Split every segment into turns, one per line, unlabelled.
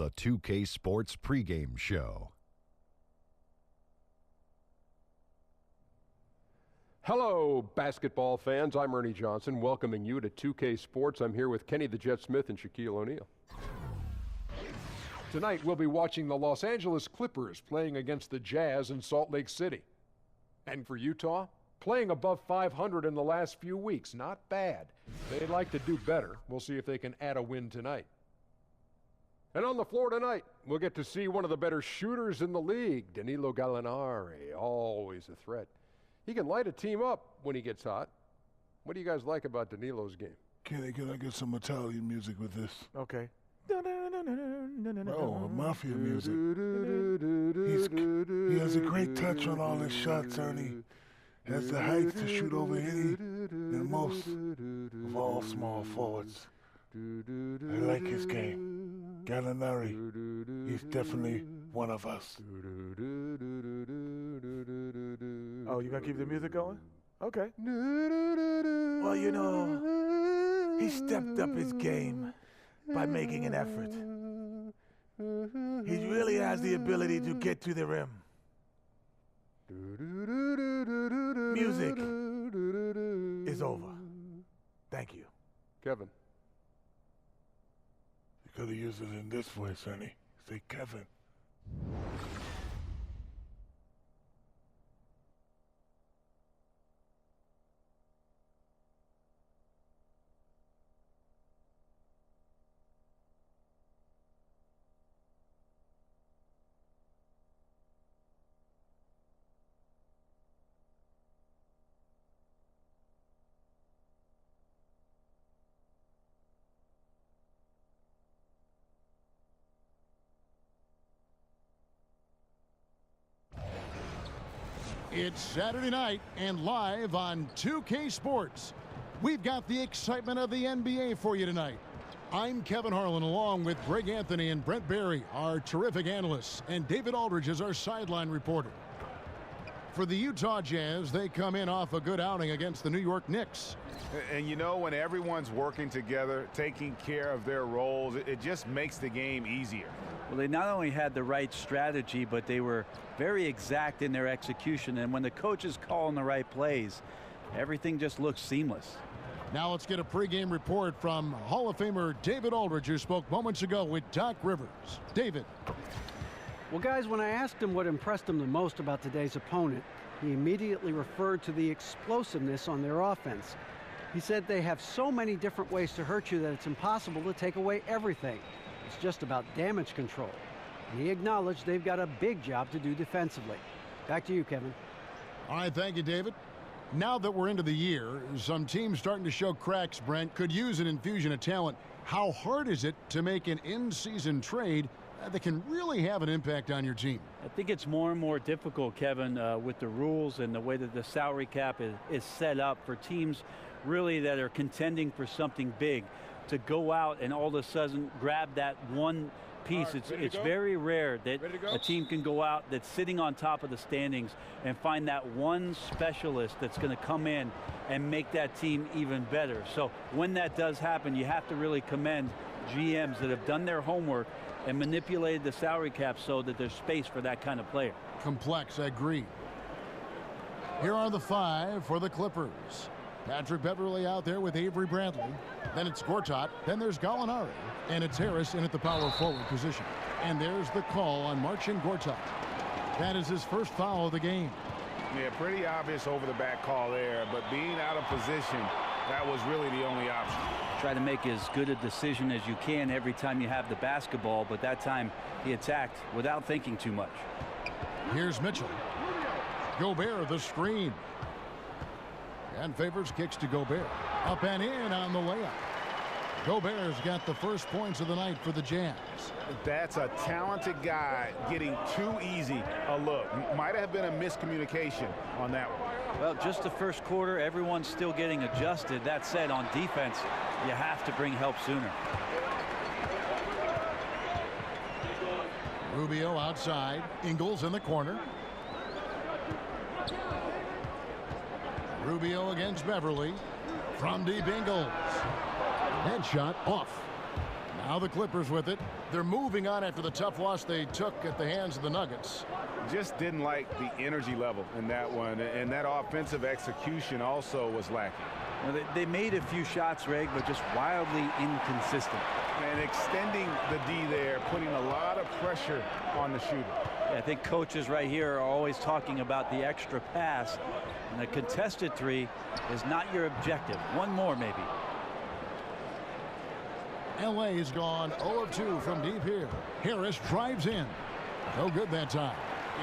the 2K Sports pregame show.
Hello, basketball fans. I'm Ernie Johnson, welcoming you to 2K Sports. I'm here with Kenny the Jet Smith and Shaquille O'Neal. Tonight, we'll be watching the Los Angeles Clippers playing against the Jazz in Salt Lake City. And for Utah, playing above 500 in the last few weeks. Not bad. They'd like to do better. We'll see if they can add a win tonight. And on the floor tonight, we'll get to see one of the better shooters in the league, Danilo Gallinari, always a threat. He can light a team up when he gets hot. What do you guys like about Danilo's game?
Kenny, can I get some Italian music with this?
Okay.
Oh, mafia music. He has a great touch on all his shots, Ernie. Has the height to shoot over any and most of all small forwards. I like his game. Gallinari, he's definitely one of us.
Oh, you gonna keep the music going? Okay. Well, you know, he stepped up his game by making an effort. He really has the ability to get to the rim. Music is over. Thank you.
Kevin.
You could have used it in this voice, Ernie. Say Kevin.
It's Saturday night and live on 2K Sports. We've got the excitement of the NBA for you tonight. I'm Kevin Harlan along with Greg Anthony and Brent Barry, our terrific analysts, and David Aldridge is our sideline reporter. For the Utah Jazz, they come in off a good outing against the New York Knicks.
And you know, when everyone's working together, taking care of their roles, it just makes the game easier.
Well, they not only had the right strategy, but they were very exact in their execution. And when the coaches call in the right plays, everything just looks seamless.
Now let's get a pregame report from Hall of Famer David Aldridge, who spoke moments ago with Doc Rivers. David.
Well, guys, when I asked him what impressed him the most about today's opponent, he immediately referred to the explosiveness on their offense. He said they have so many different ways to hurt you that it's impossible to take away everything. It's just about damage control. And he acknowledged they've got a big job to do defensively. Back to you, Kevin.
All right, thank you, David. Now that we're into the year, some teams starting to show cracks, Brent, could use an infusion of talent. How hard is it to make an in-season trade that can really have an impact on your team?
I think it's more and more difficult, Kevin, with the rules and the way that the salary cap is set up for teams really that are contending for something big to go out and all of a sudden grab that one piece.
Right,
it's very rare that a team can go out that's sitting on top of the standings and find that one specialist that's going to come in and make that team even better. So when that does happen, you have to really commend GMs that have done their homework and manipulated the salary cap so that there's space for that kind of player.
Complex, I agree. Here are the five for the Clippers. Patrick Beverley out there with Avery Bradley. Then it's Gortat. Then there's Gallinari. And it's Harris in at the power forward position. And there's the call on Marcin Gortat. That is his first foul of the game.
Yeah, pretty obvious over the back call there, but being out of position, that was really the only option.
Try to make as good a decision as you can every time you have the basketball, but that time he attacked without thinking too much.
Here's Mitchell. Gobert, the screen. And Favors kicks to Gobert. Up and in on the layup. Gobert's got the first points of the night for the Jazz.
That's a talented guy getting too easy a look. Might have been a miscommunication on that one.
Well, just the first quarter, everyone's still getting adjusted. That said, on defense, you have to bring help sooner.
Rubio outside. Ingles in the corner. Rubio against Beverly. From deep, Ingles. Headshot off. Now the Clippers with it. They're moving on after the tough loss they took at the hands of the Nuggets.
Just didn't like the energy level in that one, and that offensive execution also was lacking.
Well, they made a few shots, Greg, but just wildly inconsistent.
And extending the D there, putting a lot of pressure on the shooter.
Yeah, I think coaches right here are always talking about the extra pass, and a contested three is not your objective. One more, maybe.
LA has gone 0 of 2 from deep here. Harris drives in. No good that time.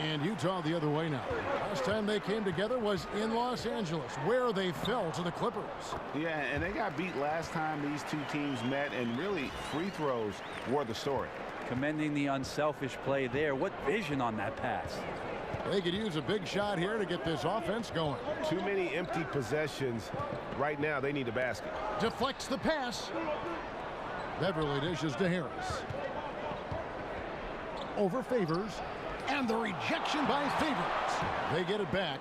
And Utah the other way now. Last time they came together was in Los Angeles, where they fell to the Clippers.
Yeah, and they got beat last time these two teams met, and really free throws were the story.
Commending the unselfish play there. What vision on that pass.
They could use a big shot here to get this offense going.
Too many empty possessions. Right now, they need a basket.
Deflects the pass. Beverly dishes to Harris. Over Favors. And the rejection by Favors. They get it back.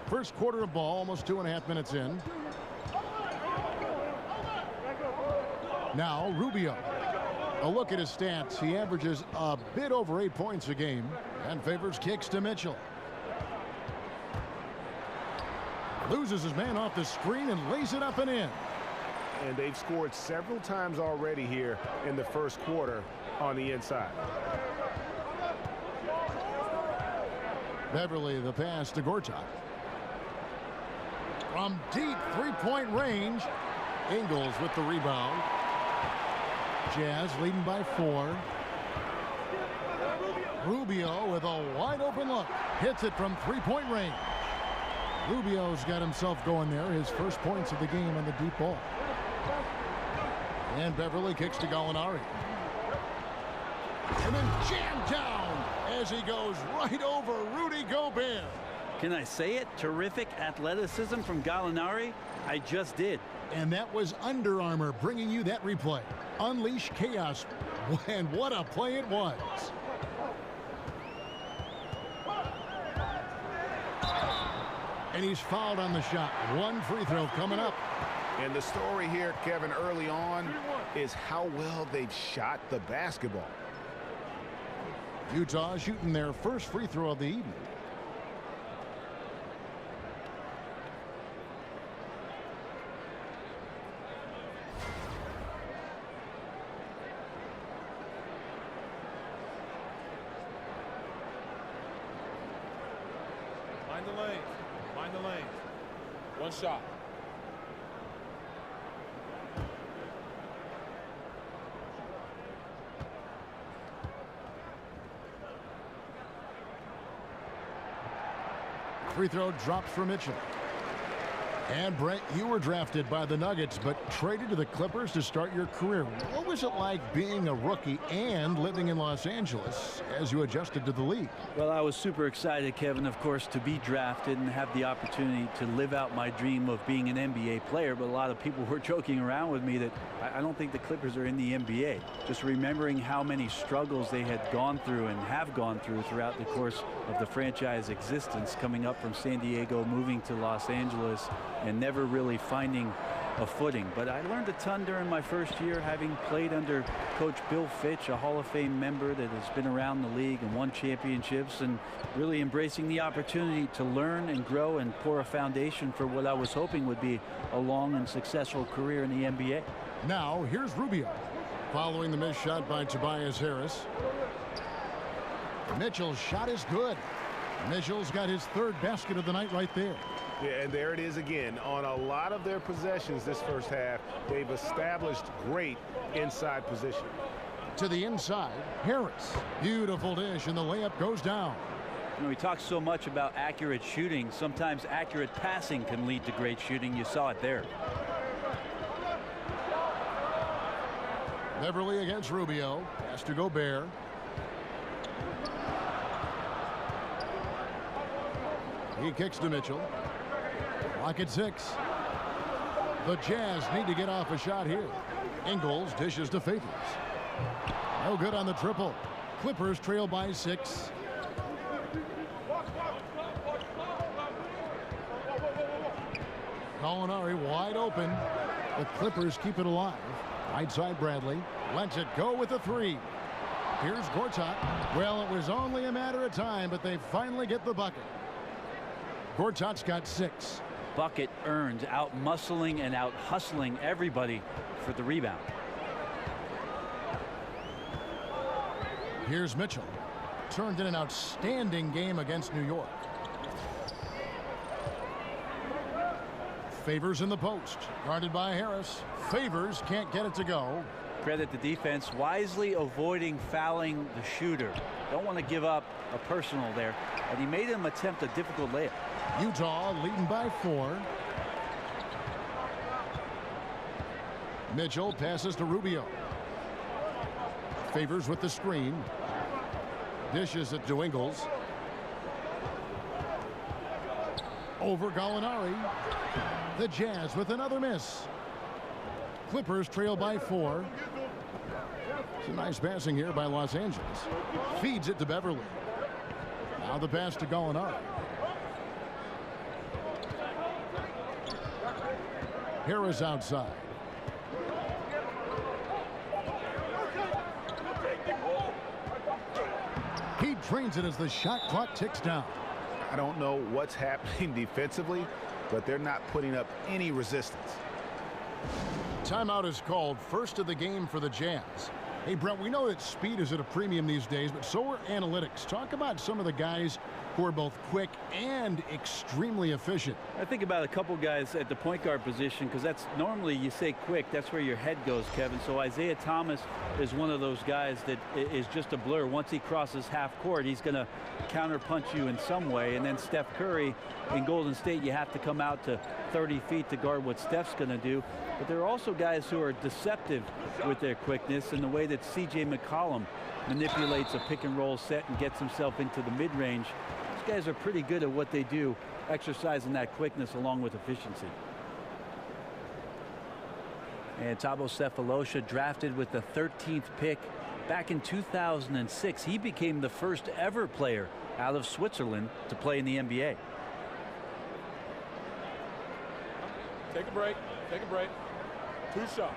First quarter of ball, almost 2.5 minutes in. Now Rubio. A look at his stats. He averages a bit over 8 points a game. And Favors kicks to Mitchell. Loses his man off the screen and lays it up and in.
And they've scored several times already here in the first quarter on the inside.
Beverly the pass to Gortat. From deep three-point range. Ingles with the rebound. Jazz leading by 4. Rubio with a wide open look. Hits it from three-point range. Rubio's got himself going there. His first points of the game on the deep ball. And Beverly kicks to Gallinari. And then jammed down as he goes right over Rudy Gobert.
Can I say it? Terrific athleticism from Gallinari. I just did.
And that was Under Armour bringing you that replay. Unleash chaos. And what a play it was. And he's fouled on the shot. One free throw coming up.
And the story here, Kevin, early on is how well they've shot the basketball.
Utah shooting their first free throw of the evening.
Mind the lane. Mind the lane. One shot.
Free throw drops for Mitchell. And Brent, you were drafted by the Nuggets, but traded to the Clippers to start your career. What was it like being a rookie and living in Los Angeles as you adjusted to the league?
Well, I was super excited, Kevin, of course, to be drafted and have the opportunity to live out my dream of being an NBA player. But a lot of people were joking around with me that I don't think the Clippers are in the NBA. Just remembering how many struggles they had gone through and have gone through throughout the course of the franchise existence, coming up from San Diego, moving to Los Angeles, and never really finding a footing. But I learned a ton during my first year, having played under Coach Bill Fitch, a Hall of Fame member that has been around the league and won championships, and really embracing the opportunity to learn and grow and pour a foundation for what I was hoping would be a long and successful career in the NBA.
Now here's Rubio following the missed shot by Tobias Harris. Mitchell's shot is good. Mitchell's got his third basket of the night right there.
Yeah, and there it is again. On a lot of their possessions this first half, they've established great inside position.
To the inside, Harris. Beautiful dish, and the layup goes down.
You know, we talk so much about accurate shooting. Sometimes accurate passing can lead to great shooting. You saw it there.
Beverly against Rubio. Pass to Gobert. He kicks to Mitchell. Clock at 6. The Jazz need to get off a shot here. Ingles dishes to Favors. No good on the triple. Clippers trail by 6. Gallinari wide open. The Clippers keep it alive. Right side Bradley. Lets it go with a three. Here's Gortat. Well, it was only a matter of time, but they finally get the bucket. Gortat's got 6.
Bucket earned, out muscling and out hustling everybody for the rebound.
Here's Mitchell. Turned in an outstanding game against New York. Favors in the post. Guarded by Harris. Favors can't get it to go.
Credit the defense, wisely avoiding fouling the shooter. Don't want to give up a personal there. And he made him attempt a difficult layup.
Utah leading by 4. Mitchell passes to Rubio. Favors with the screen. Dishes it to Ingles. Over Gallinari. The Jazz with another miss. Clippers trail by 4. Some nice passing here by Los Angeles. Feeds it to Beverly. Now the pass to Gallinari. Harris outside. He drains it as the shot clock ticks down.
I don't know what's happening defensively, but they're not putting up any resistance.
Timeout is called. First of the game for the Jazz. Hey, Brent, we know that speed is at a premium these days, but so are analytics. Talk about some of the guys who are both quick and extremely efficient.
I think about a couple guys at the point guard position, because that's normally you say quick, that's where your head goes, Kevin. So Isaiah Thomas is one of those guys that is just a blur. Once he crosses half court, he's going to counterpunch you in some way. And then Steph Curry in Golden State, you have to come out to 30 feet to guard what Steph's going to do. But there are also guys who are deceptive with their quickness in the way that C.J. McCollum manipulates a pick and roll set and gets himself into the mid-range. These guys are pretty good at what they do, exercising that quickness along with efficiency. And Thabo Sefolosha, drafted with the 13th pick back in 2006. He became the first ever player out of Switzerland to play in the NBA.
Take a break. Take a break. 2 shots.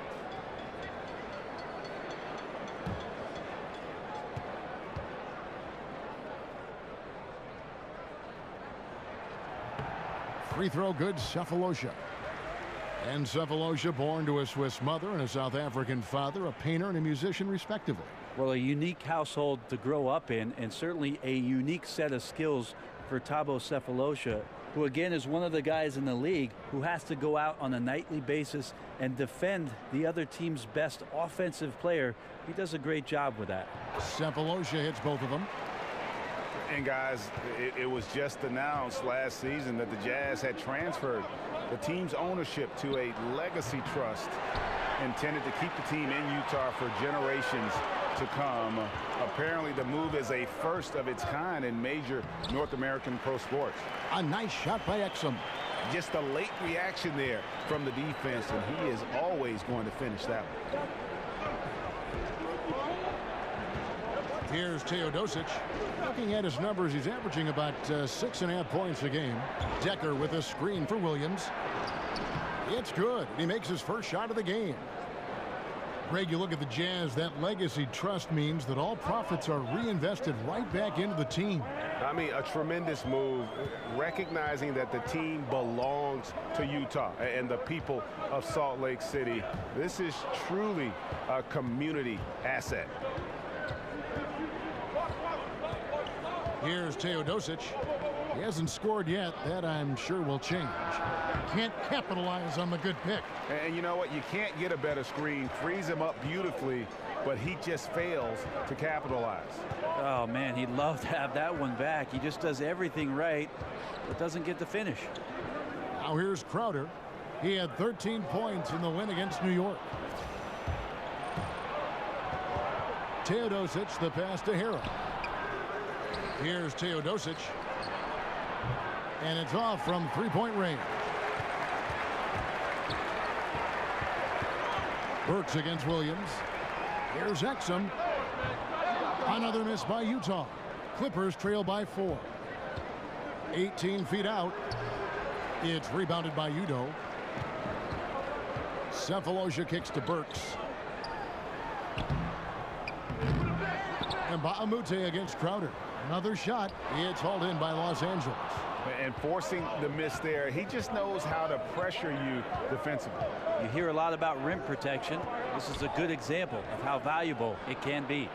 Free throw good, Sefolosha. And Sefolosha, born to a Swiss mother and a South African father, a painter and a musician respectively.
Well, a unique household to grow up in, and certainly a unique set of skills for Thabo Sefolosha, who again is one of the guys in the league who has to go out on a nightly basis and defend the other team's best offensive player. He does a great job with that.
Sefolosha hits both of them.
And guys, it was just announced last season that the Jazz had transferred the team's ownership to a legacy trust intended to keep the team in Utah for generations to come. Apparently the move is a first of its kind in major North American pro sports.
A nice shot by Exum.
Just a late reaction there from the defense, and he is always going to finish that one.
Here's Teodosic. Looking at his numbers, he's averaging about 6.5 points a game. Decker with a screen for Williams. It's good. He makes his first shot of the game. Greg, you look at the Jazz, that legacy trust means that all profits are reinvested right back into the team.
I mean, a tremendous move, recognizing that the team belongs to Utah and the people of Salt Lake City. This is truly a community asset.
Here's Teodosic. He hasn't scored yet. That, I'm sure, will change. Can't capitalize on the good pick.
And you know what? You can't get a better screen. Frees him up beautifully, but he just fails to capitalize.
Oh, man, he'd love to have that one back. He just does everything right, but doesn't get the finish.
Now here's Crowder. He had 13 points in the win against New York. Teodosic, the pass to Harrell. Here's Teodosic. And it's off from three-point range. Burks against Williams. Here's Exum. Another miss by Utah. Clippers trail by 4. 18 feet out. It's rebounded by Udoh. Sefolosha kicks to Burks. And Baamute against Crowder. Another shot. It's hauled in by Los Angeles.
And forcing the miss there, he just knows how to pressure you defensively.
You hear a lot about rim protection. This is a good example of how valuable it can be.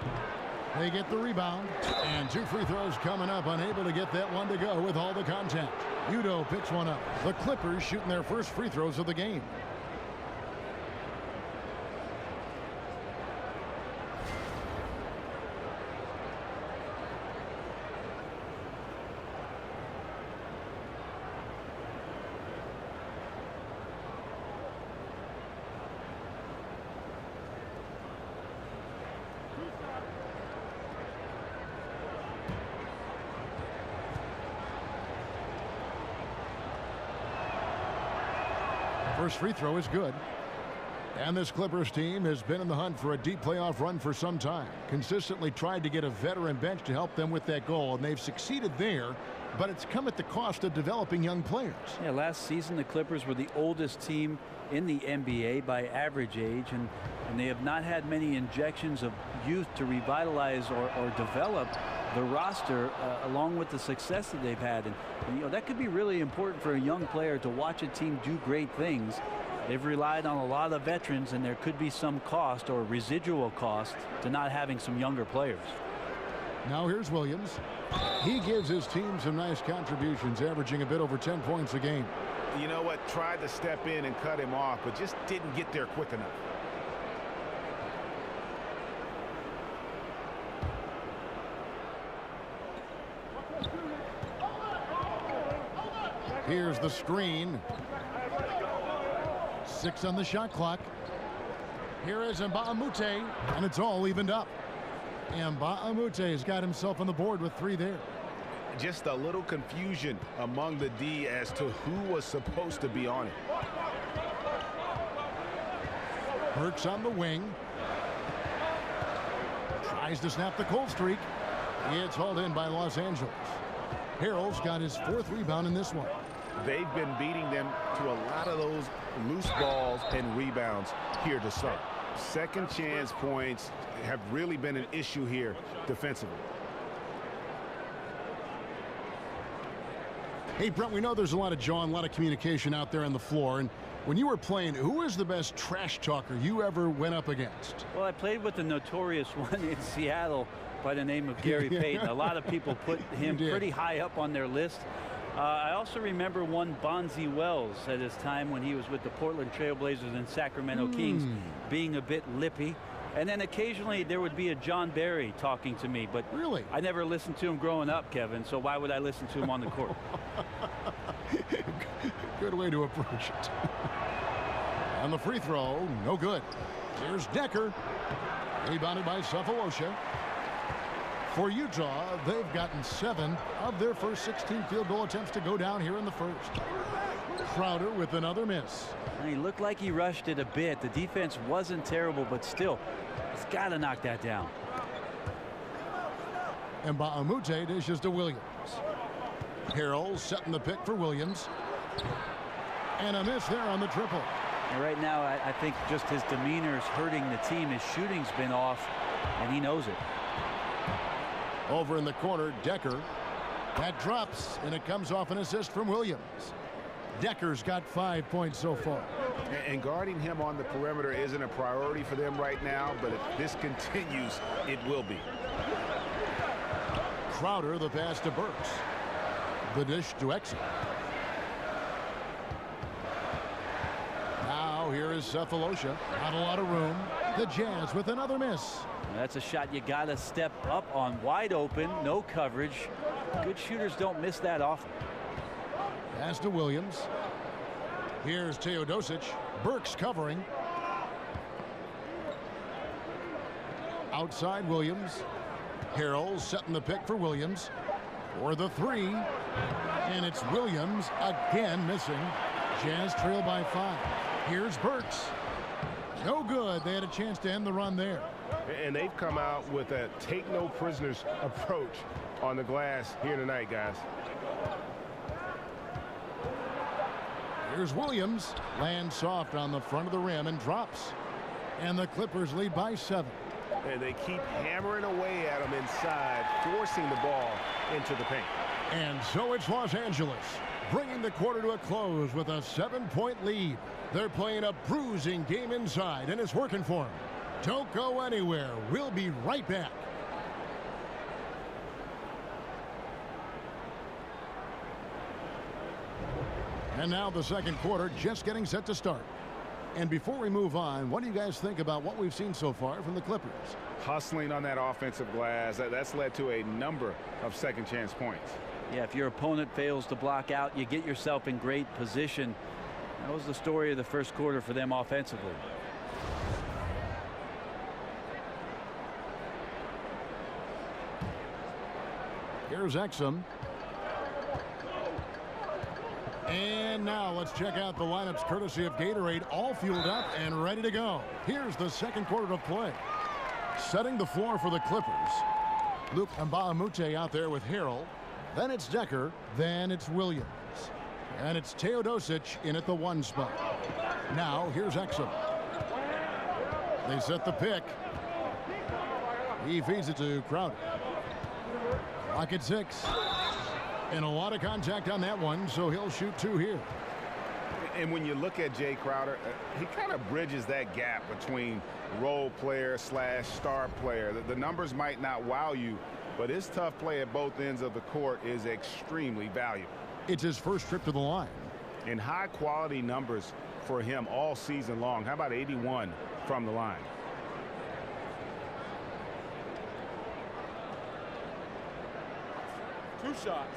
They get the rebound, and 2 free throws coming up, unable to get that one to go with all the contact. Udo picks one up. The Clippers shooting their first free throws of the game. First free throw is good. And this Clippers team has been in the hunt for a deep playoff run for some time. Consistently tried to get a veteran bench to help them with that goal, and they've succeeded there, but it's come at the cost of developing young players.
Yeah, last season the Clippers were the oldest team in the NBA by average age, and they have not had many injections of youth to revitalize or develop the roster along with the success that they've had. And you know, that could be really important for a young player to watch a team do great things. They've relied on a lot of veterans, and there could be some cost or residual cost to not having some younger players.
Now here's Williams. He gives his team some nice contributions, averaging a bit over 10 points a game.
You know what? Tried to step in and cut him off, but just didn't get there quick enough.
Here's the screen. 6 on the shot clock. Here is Baamute, and it's all evened up. And Baamute has got himself on the board with 3 there.
Just a little confusion among the D as to who was supposed to be on it.
Burks on the wing. Tries to snap the cold streak. It's hauled in by Los Angeles. Harrell's got his 4th rebound in this one.
They've been beating them to a lot of those loose balls and rebounds here to start. Second chance points have really been an issue here defensively.
Hey, Brent, we know there's a lot of jaw and a lot of communication out there on the floor. And when you were playing, who was the best trash talker you ever went up against?
Well, I played with the notorious one in Seattle by the name of Gary Payton. A lot of people put him pretty high up on their list. I also remember one Bonzi Wells at his time when he was with the Portland Trailblazers and Sacramento Kings, being a bit lippy. And then occasionally there would be a John Barry talking to me, but
really,
I never listened to him growing up, Kevin, so why would I listen to him on the court?
Good way to approach it. And the free throw, no good. Here's Decker. Rebounded by Cephalosha. For Utah, they've gotten 7 of their first 16 field goal attempts to go down here in the first. Crowder with another miss.
And he looked like he rushed it a bit. The defense wasn't terrible, but still, he's got to knock that down.
And Baamute dishes to Williams. Harrell setting the pick for Williams. And a miss there on the triple.
And right now, I think just his demeanor is hurting the team. His shooting's been off, and he knows it.
Over in the corner, Decker. That drops, and it comes off an assist from Williams. Decker's got 5 points so far.
And guarding him on the perimeter isn't a priority for them right now, but if this continues, it will be.
Crowder, the pass to Burks. The dish to Exum. Now here is Cephalosha. Not a lot of room. The Jazz with another miss.
That's a shot you got to step up on. Wide open, no coverage. Good shooters don't miss that often.
Pass to Williams. Here's Teodosic. Burks covering. Outside Williams. Harrell setting the pick for Williams. For the 3. And it's Williams again missing. Jazz trail by 5. Here's Burks. No good. They had a chance to end the run there.
And they've come out with a take no prisoners approach on the glass here tonight, guys.
Here's Williams. Lands soft on the front of the rim and drops. And the Clippers lead by 7.
and they keep hammering away at them inside, forcing the ball into the paint.
And so it's Los Angeles, bringing the quarter to a close with a 7-point lead. They're playing a bruising game inside, and it's working for them. Don't go anywhere. We'll be right back. And now the second quarter just getting set to start. And before we move on, what do you guys think about what we've seen so far from the Clippers?
Hustling on that offensive glass, that's led to a number of second chance points.
Yeah, if your opponent fails to block out, you get yourself in great position. That was the story of the first quarter for them offensively.
Here's Exum. And now let's check out the lineups courtesy of Gatorade, all fueled up and ready to go. Here's the second quarter of play. Setting the floor for the Clippers. Luke Mbamute out there with Harrell. Then it's Decker. Then it's Williams. And it's Teodosic in at the 1 spot. Now here's Exum. They set the pick. He feeds it to Crowder. Clock at 6. And a lot of contact on that one, so he'll shoot 2 here.
And when you look at Jay Crowder, he kind of bridges that gap between role player / star player. The numbers might not wow you, but his tough play at both ends of the court is extremely valuable.
It's his first trip to the line.
And high quality numbers for him all season long. How about 81 from the line?
Two shots.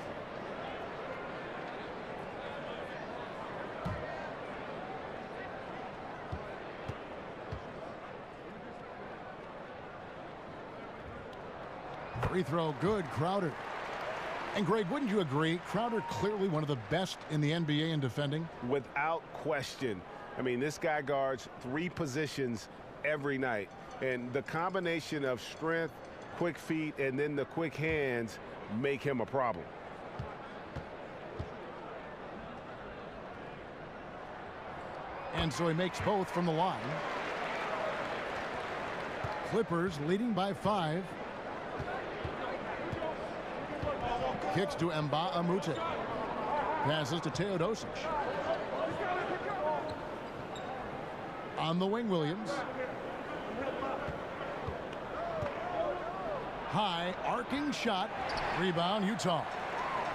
Free throw good, Crowder. And Greg, wouldn't you agree, Crowder clearly one of the best in the NBA in defending?
Without question. I mean, this guy guards 3 positions every night. And the combination of strength, quick feet, and then the quick hands make him a problem.
And so he makes both from the line. Clippers leading by 5. Kicks to Mbamute. Passes to Teodosic. On the wing, Williams. High, arcing shot. Rebound, Utah.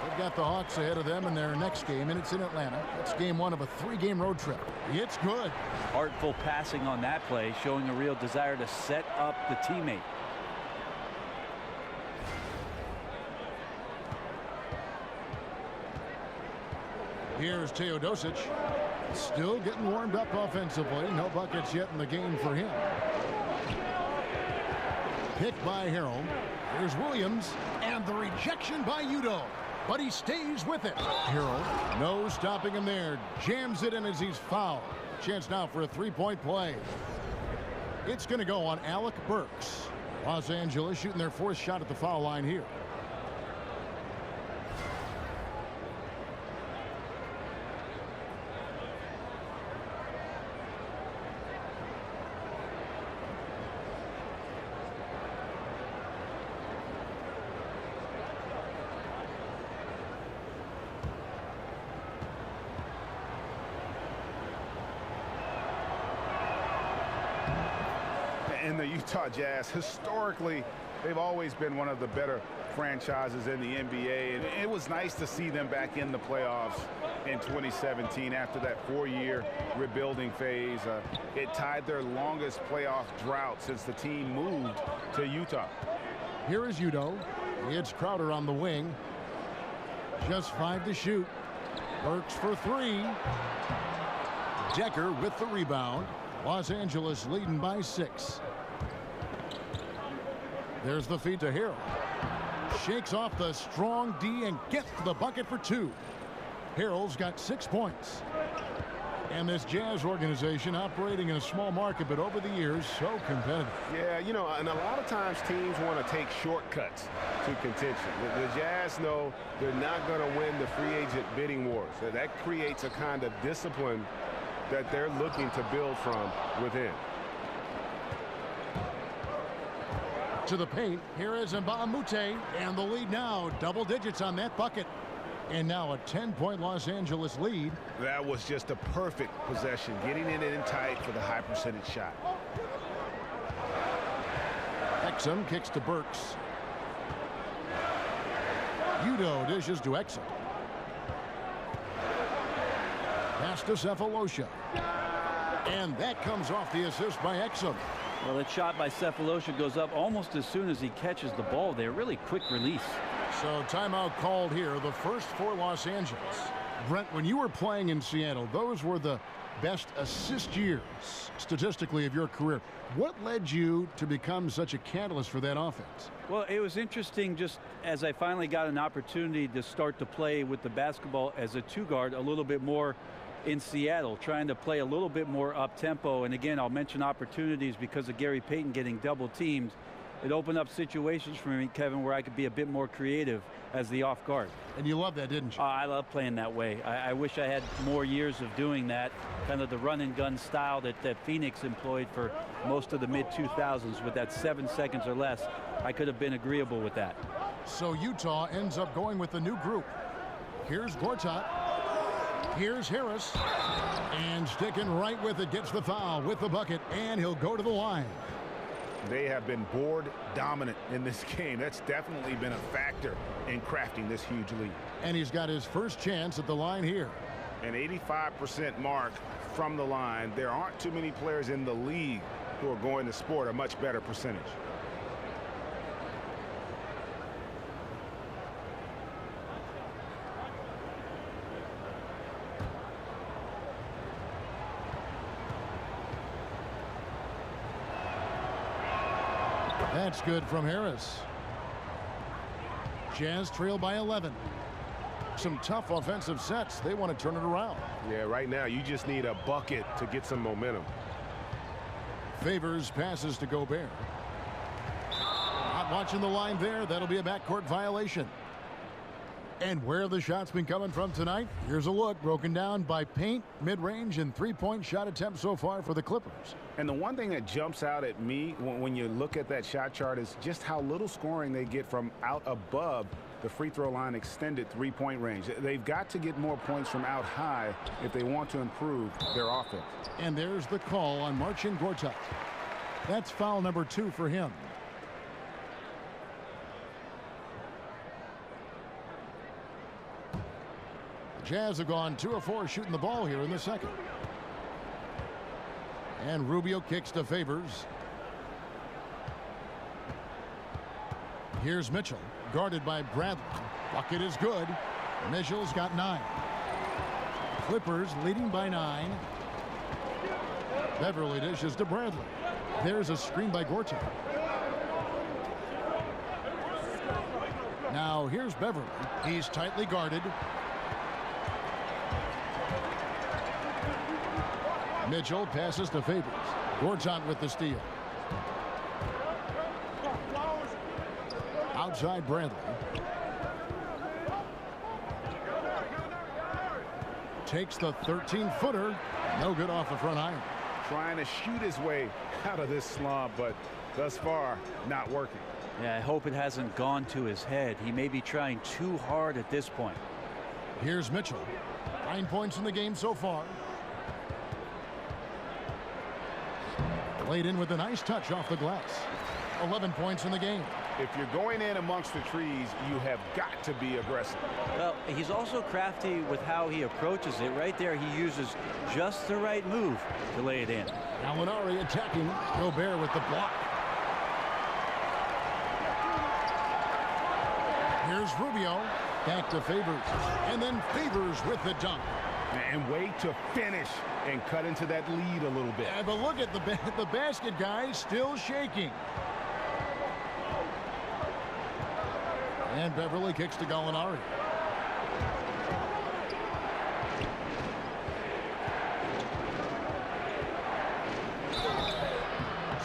They've got the Hawks ahead of them in their next game, and it's in Atlanta. It's game 1 of a 3-game road trip. It's good.
Artful passing on that play, showing a real desire to set up the teammate.
Here's Teodosic. Still getting warmed up offensively. No buckets yet in the game for him. Picked by Harrell. Here's Williams. And the rejection by Udo. But he stays with it. Harrell, no stopping him there. Jams it in as he's fouled. Chance now for a 3-point play. It's going to go on Alec Burks. Los Angeles shooting their 4th shot at the foul line here.
And the Utah Jazz, historically, they've always been one of the better franchises in the NBA. And it was nice to see them back in the playoffs in 2017 after that 4-year rebuilding phase. It tied their longest playoff drought since the team moved to Utah.
Here is Udo. It's Crowder on the wing. Just 5 to shoot. Burks for 3. Decker with the rebound. Los Angeles leading by 6. There's the feed to Harrell. Shakes off the strong D and gets the bucket for 2. Harrell's got 6 points. And this Jazz organization operating in a small market, but over the years, so competitive.
Yeah, you know, and a lot of times teams want to take shortcuts to contention. The Jazz know they're not going to win the free agent bidding wars. So that creates a kind of discipline that they're looking to build from within.
To the paint. Here is Mbamute. And the lead now. Double digits on that bucket. And now a 10-point Los Angeles lead.
That was just a perfect possession. Getting it in tight for the high percentage shot.
Exum kicks to Burks. Udo dishes to Exum. Pass to Cephalosha. And that comes off the assist by Exum.
Well, that shot by Cephalosha goes up almost as soon as he catches the ball there. Really quick release.
So timeout called here, the first for Los Angeles. Brent, when you were playing in Seattle, those were the best assist years statistically of your career. What led you to become such a catalyst for that offense?
Well, it was interesting just as I finally got an opportunity to start to play with the basketball as a two-guard a little bit more in Seattle, trying to play a little bit more up-tempo. And again, I'll mention opportunities because of Gary Payton getting double-teamed. It opened up situations for me, Kevin, where I could be a bit more creative as the off guard.
And you love that, didn't you?
I love playing that way. I wish I had more years of doing that, kind of the run-and-gun style that Phoenix employed for most of the mid-2000s with that 7 seconds or less. I could have been agreeable with that.
So Utah ends up going with the new group. Here's Gortat. Here's Harris. And sticking right with it, gets the foul with the bucket, and he'll go to the line.
They have been board dominant in this game. That's definitely been a factor in crafting this huge lead.
And he's got his first chance at the line here.
An 85% mark from the line. There aren't too many players in the league who are going to sport a much better percentage.
That's good from Harris. Jazz trail by 11. Some tough offensive sets. They want to turn it around.
Yeah, right now you just need a bucket to get some momentum.
Favors passes to Gobert. Not watching the line there. That'll be a backcourt violation. And where have the shots been coming from tonight? Here's a look broken down by paint, mid-range, and three-point shot attempts so far for the Clippers.
And the one thing that jumps out at me when you look at that shot chart is just how little scoring they get from out above the free throw line extended three-point range. They've got to get more points from out high if they want to improve their offense.
And there's the call on Marcin Gortat. That's foul number 2 for him. Jazz have gone 2 of 4 shooting the ball here in the second. And Rubio kicks to Favors. Here's Mitchell, guarded by Bradley. Bucket is good. Mitchell's got 9. Clippers leading by 9. Beverly dishes to Bradley. There's a screen by Gortat. Now here's Beverly. He's tightly guarded. Mitchell passes to Favors. Gortat with the steal. Outside Bradley. Takes the 13-footer. No good off the front iron.
Trying to shoot his way out of this slump, but thus far, not working.
Yeah, I hope it hasn't gone to his head. He may be trying too hard at this point.
Here's Mitchell. 9 points in the game so far. Laid in with a nice touch off the glass. 11 points in the game.
If you're going in amongst the trees, you have got to be aggressive.
Well, he's also crafty with how he approaches it. Right there, he uses just the right move to lay it in.
Gallinari attacking. Gobert with the block. Here's Rubio. Back to Favors. And then Favors with the dunk.
And way to finish and cut into that lead a little bit.
Yeah, but look at the basket guy still shaking. And Beverly kicks to Gallinari.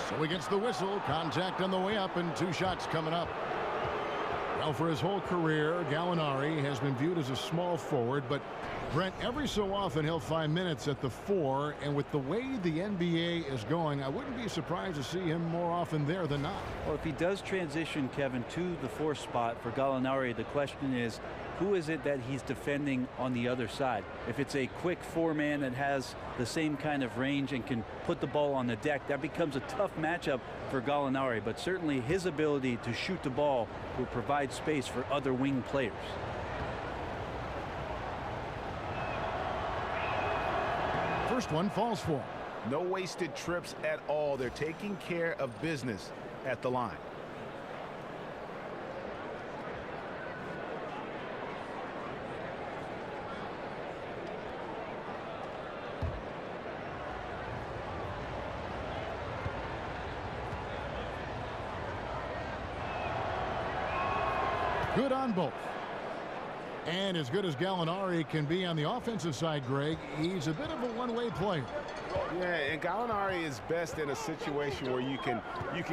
So he gets the whistle. Contact on the way up and 2 shots coming up. Well, for his whole career, Gallinari has been viewed as a small forward, but Brent, every so often he'll find minutes at the 4, and with the way the NBA is going, I wouldn't be surprised to see him more often there than not.
Well, if he does transition, Kevin, to the 4 spot for Gallinari, the question is, who is it that he's defending on the other side? If it's a quick 4-man that has the same kind of range and can put the ball on the deck, that becomes a tough matchup for Gallinari, but certainly his ability to shoot the ball will provide space for other wing players.
First one falls for him.
No wasted trips at all. They're taking care of business at the line.
Good on both. And as good as Gallinari can be on the offensive side, Greg, he's a bit of a one-way player.
Yeah, and Gallinari is best in a situation where you can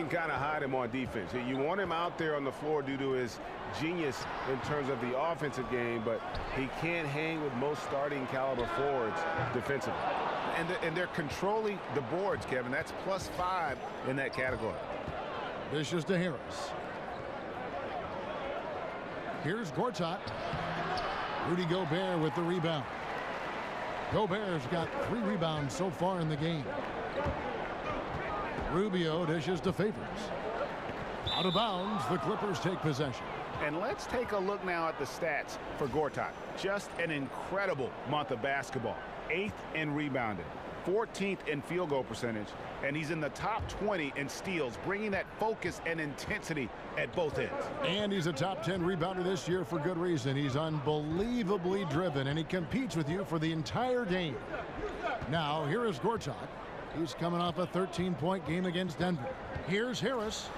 kind of hide him on defense. You want him out there on the floor due to his genius in terms of the offensive game, but he can't hang with most starting caliber forwards defensively. And they're controlling the boards, Kevin. That's +5 in that category.
Dishes to Harris. Here's Gortat. Rudy Gobert with the rebound. Gobert's got 3 rebounds so far in the game. Rubio dishes to Favors. Out of bounds, the Clippers take possession.
And let's take a look now at the stats for Gortat. Just an incredible month of basketball. 8th in rebounding, 14th in field goal percentage, and he's in the top 20 in steals, bringing that focus and intensity at both ends.
And he's a top 10 rebounder this year for good reason. He's unbelievably driven, and he competes with you for the entire game. Now, here is Gortat. He's coming off a 13-point game against Denver. Here's Harris.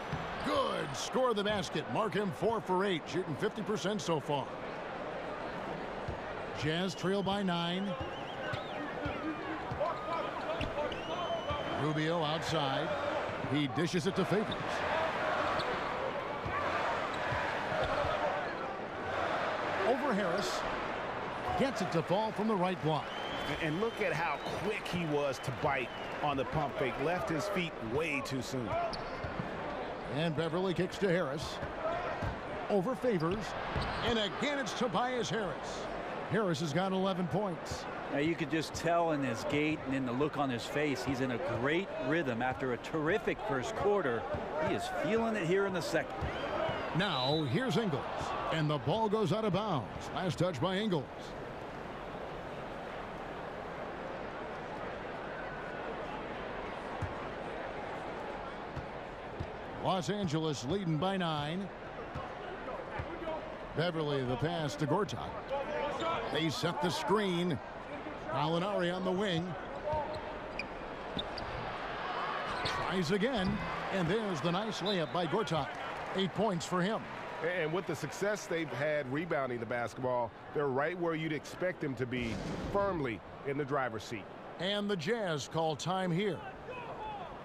Good. Score the basket. Mark him 4 for 8, shooting 50% so far. Jazz trail by 9. Rubio outside. He dishes it to Favors. Over Harris. Gets it to fall from the right block.
And look at how quick he was to bite on the pump fake. Left his feet way too soon.
And Beverly kicks to Harris. Over Favors. And again it's Tobias Harris. Harris has got 11 points.
Now you could just tell in his gait and in the look on his face, he's in a great rhythm after a terrific first quarter. He is feeling it here in the second.
Now here's Ingles, and the ball goes out of bounds. Last touch by Ingles. Los Angeles leading by 9. Beverly the pass to Gortat. They set the screen. Gallinari on the wing. Tries again, and there's the nice layup by Gortat. 8 points for him.
And with the success they've had rebounding the basketball, they're right where you'd expect them to be, firmly in the driver's seat.
And the Jazz call time here.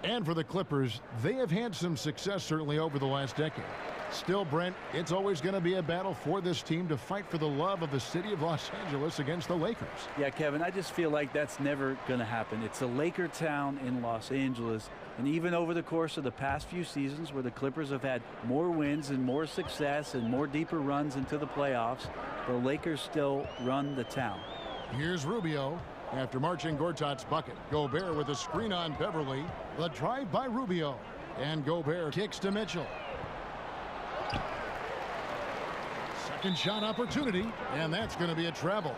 And for the Clippers, they have had some success certainly over the last decade. Still, Brent, it's always going to be a battle for this team to fight for the love of the city of Los Angeles against the Lakers.
Yeah, Kevin, I just feel like that's never going to happen. It's a Laker town in Los Angeles, and even over the course of the past few seasons where the Clippers have had more wins and more success and more deeper runs into the playoffs, the Lakers still run the town.
Here's Rubio. After marching Gortat's bucket, Gobert with a screen on Beverly. The drive by Rubio. And Gobert kicks to Mitchell. Second shot opportunity, and that's going to be a travel.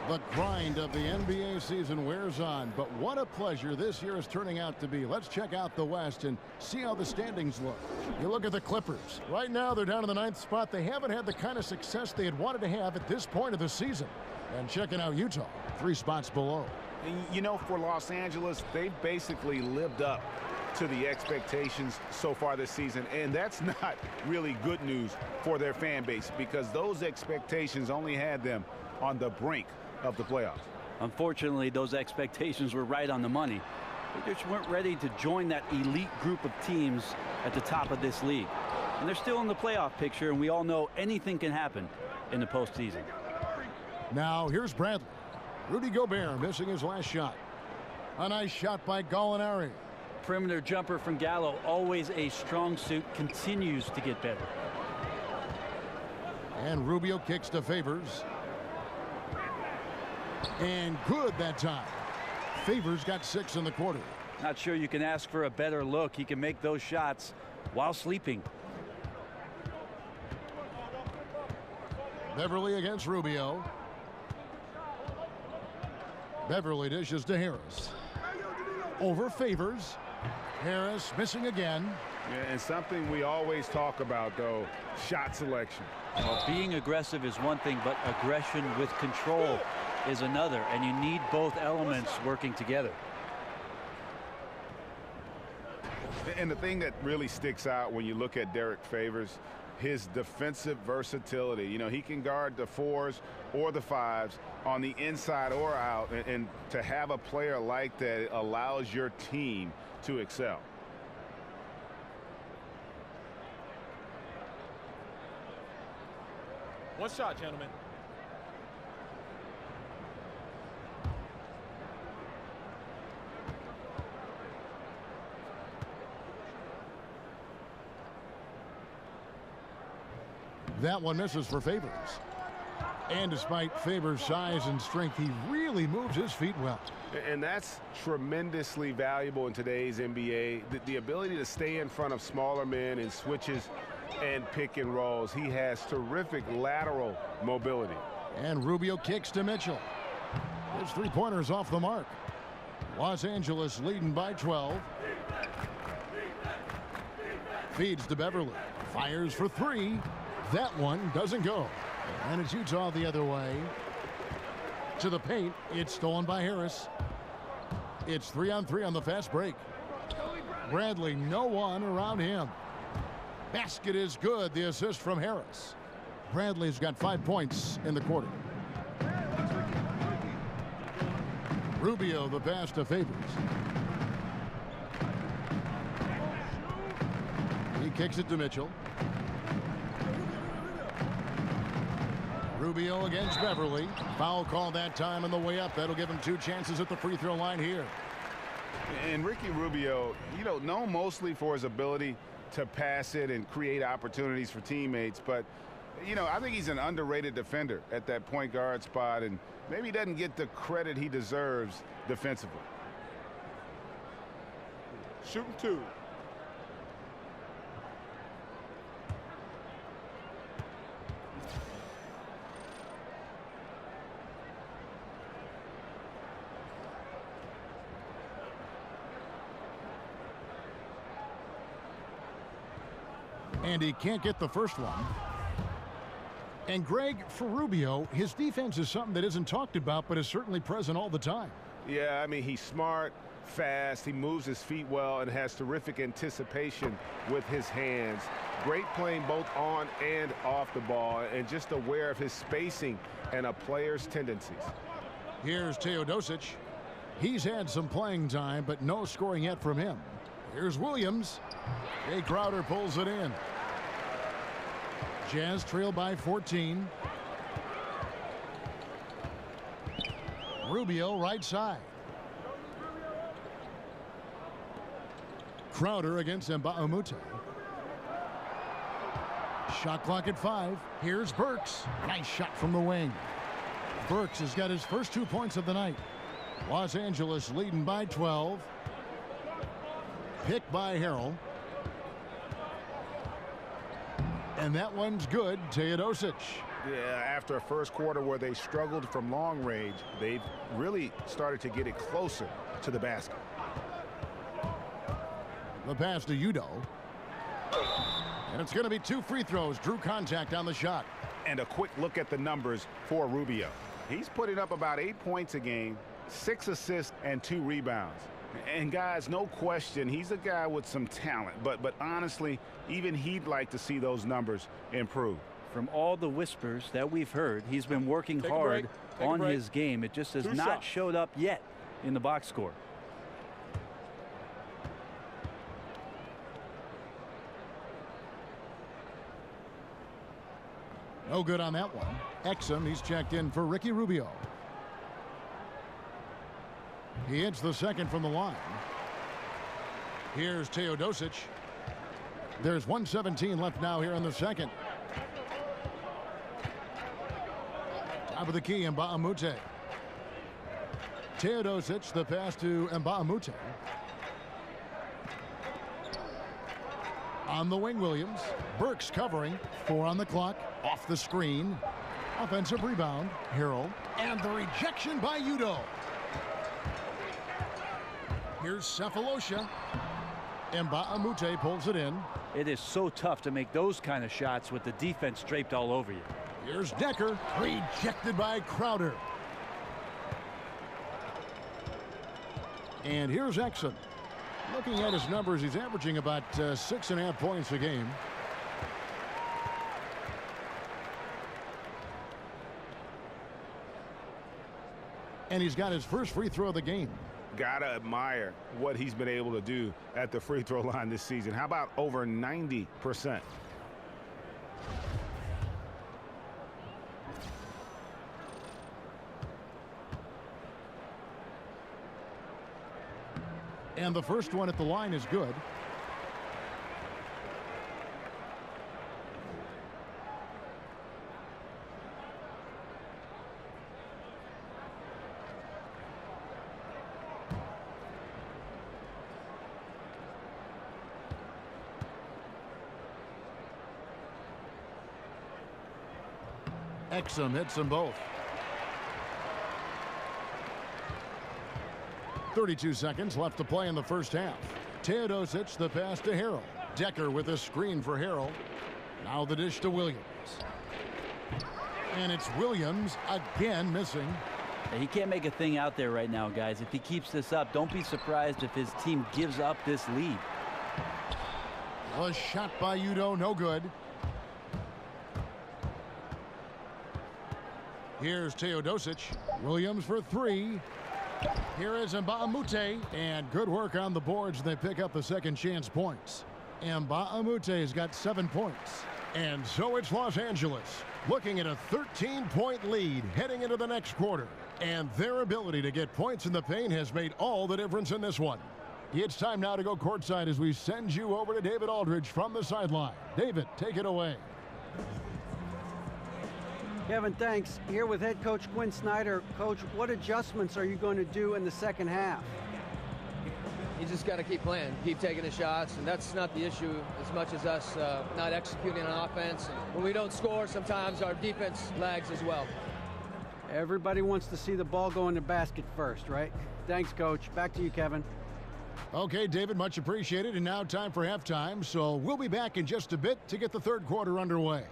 The grind of the NBA season wears on, but what a pleasure this year is turning out to be. Let's check out the West and see how the standings look. You look at the Clippers. Right now, they're down in the 9th spot. They haven't had the kind of success they had wanted to have at this point of the season. And checking out Utah, 3 spots below.
You know, for Los Angeles, they've basically lived up to the expectations so far this season, and that's not really good news for their fan base because those expectations only had them on the brink of the playoffs.
Unfortunately, those expectations were right on the money. They just weren't ready to join that elite group of teams at the top of this league. And they're still in the playoff picture, and we all know anything can happen in the postseason.
Now here's Bradley. Rudy Gobert missing his last shot. A nice shot by Gallinari.
Perimeter jumper from Gallo, always a strong suit, continues to get better.
And Rubio kicks to Favors. And good that time. Favors got 6 in the quarter.
Not sure you can ask for a better look. He can make those shots while sleeping.
Beverly against Rubio. Beverly dishes to Harris. Over Favors. Harris missing again.
Yeah, and something we always talk about, though, shot selection.
Well, being aggressive is one thing, but aggression with control is another, and you need both elements working together.
And the thing that really sticks out when you look at Derek Favors, his defensive versatility. You know, he can guard the 4s or the 5s on the inside or out, and to have a player like that allows your team to excel.
One shot, gentlemen.
That one misses for Favors. And despite Favors' size and strength, he really moves his feet well.
And that's tremendously valuable in today's NBA. The ability to stay in front of smaller men in switches and pick and rolls. He has terrific lateral mobility.
And Rubio kicks to Mitchell. His three-pointers off the mark. Los Angeles leading by 12. Feeds to Beverly. Fires for 3. That one doesn't go. And it's Utah the other way. To the paint. It's stolen by Harris. It's 3-on-3 on the fast break. Bradley, no one around him. Basket is good. The assist from Harris. Bradley's got 5 points in the quarter. Rubio the pass to Favors. He kicks it to Mitchell. Rubio against Beverly. Foul call that time on the way up. That'll give him 2 chances at the free throw line here.
And Ricky Rubio, you know, known mostly for his ability to pass it and create opportunities for teammates, but you know, I think he's an underrated defender at that point guard spot, and maybe he doesn't get the credit he deserves defensively.
Shooting 2.
And he can't get the first one. And Greg, for Rubio, his defense is something that isn't talked about, but is certainly present all the time.
Yeah, I mean, he's smart, fast, he moves his feet well, and has terrific anticipation with his hands. Great playing both on and off the ball, and just aware of his spacing and a player's tendencies.
Here's Teodosic. He's had some playing time, but no scoring yet from him. Here's Williams. Jay Crowder pulls it in. Jazz trail by 14. Rubio right side. Crowder against Mba'amute. Shot clock at 5. Here's Burks. Nice shot from the wing. Burks has got his first 2 points of the night. Los Angeles leading by 12. Picked by Harrell. And that one's good. Teodosic.
Yeah, after a first quarter where they struggled from long range, they've really started to get it closer to the basket.
The pass to Udo. And it's going to be 2 free throws. Drew contact on the shot.
And a quick look at the numbers for Rubio. He's putting up about 8 points a game, 6 assists, and 2 rebounds. And guys, no question, he's a guy with some talent, but honestly, even he'd like to see those numbers improve.
From all the whispers that we've heard, he's been working hard on his game. It just has not showed up yet in the box score.
No good on that one. Exum, he's checked in for Ricky Rubio. He hits the second from the line. Here's Teodosic. There's 1:17 left now here in the second. Top of the key, Mbamute. Teodosic, the pass to Mbamute. On the wing, Williams. Burks covering. 4 on the clock. Off the screen. Offensive rebound. Harrell. And the rejection by Udo. Here's Cephalosha. Mbamute pulls it in.
It is so tough to make those kind of shots with the defense draped all over you.
Here's Decker. Rejected by Crowder. And here's Exum. Looking at his numbers, he's averaging about 6.5 points a game. And he's got his first free throw of the game.
Gotta admire what he's been able to do at the free throw line this season. How about over 90%?
And the first one at the line is good. Exum hits them both. 32 seconds left to play in the first half. Teodosic, the pass to Harrell. Decker with a screen for Harrell. Now the dish to Williams. And it's Williams again missing.
He can't make a thing out there right now, guys. If he keeps this up, don't be surprised if his team gives up this lead.
A shot by Udo, no good. Here's Teodosic. Williams for 3. Here is Mbamute, and good work on the boards. They pick up the second chance points. Mbamute has got 7 points. And so it's Los Angeles looking at a 13-point lead heading into the next quarter. And their ability to get points in the paint has made all the difference in this one. It's time now to go courtside as we send you over to David Aldridge from the sideline. David, take it away.
Kevin, thanks. Here with head coach Quinn Snyder. Coach, what adjustments are you going to do in the second half?
You just got to keep playing, keep taking the shots, and that's not the issue as much as us not executing on offense. When we don't score, sometimes our defense lags as well.
Everybody wants to see the ball go in the basket first, right? Thanks, Coach. Back to you, Kevin.
Okay, David, much appreciated. And now time for halftime, so we'll be back in just a bit to get the third quarter underway.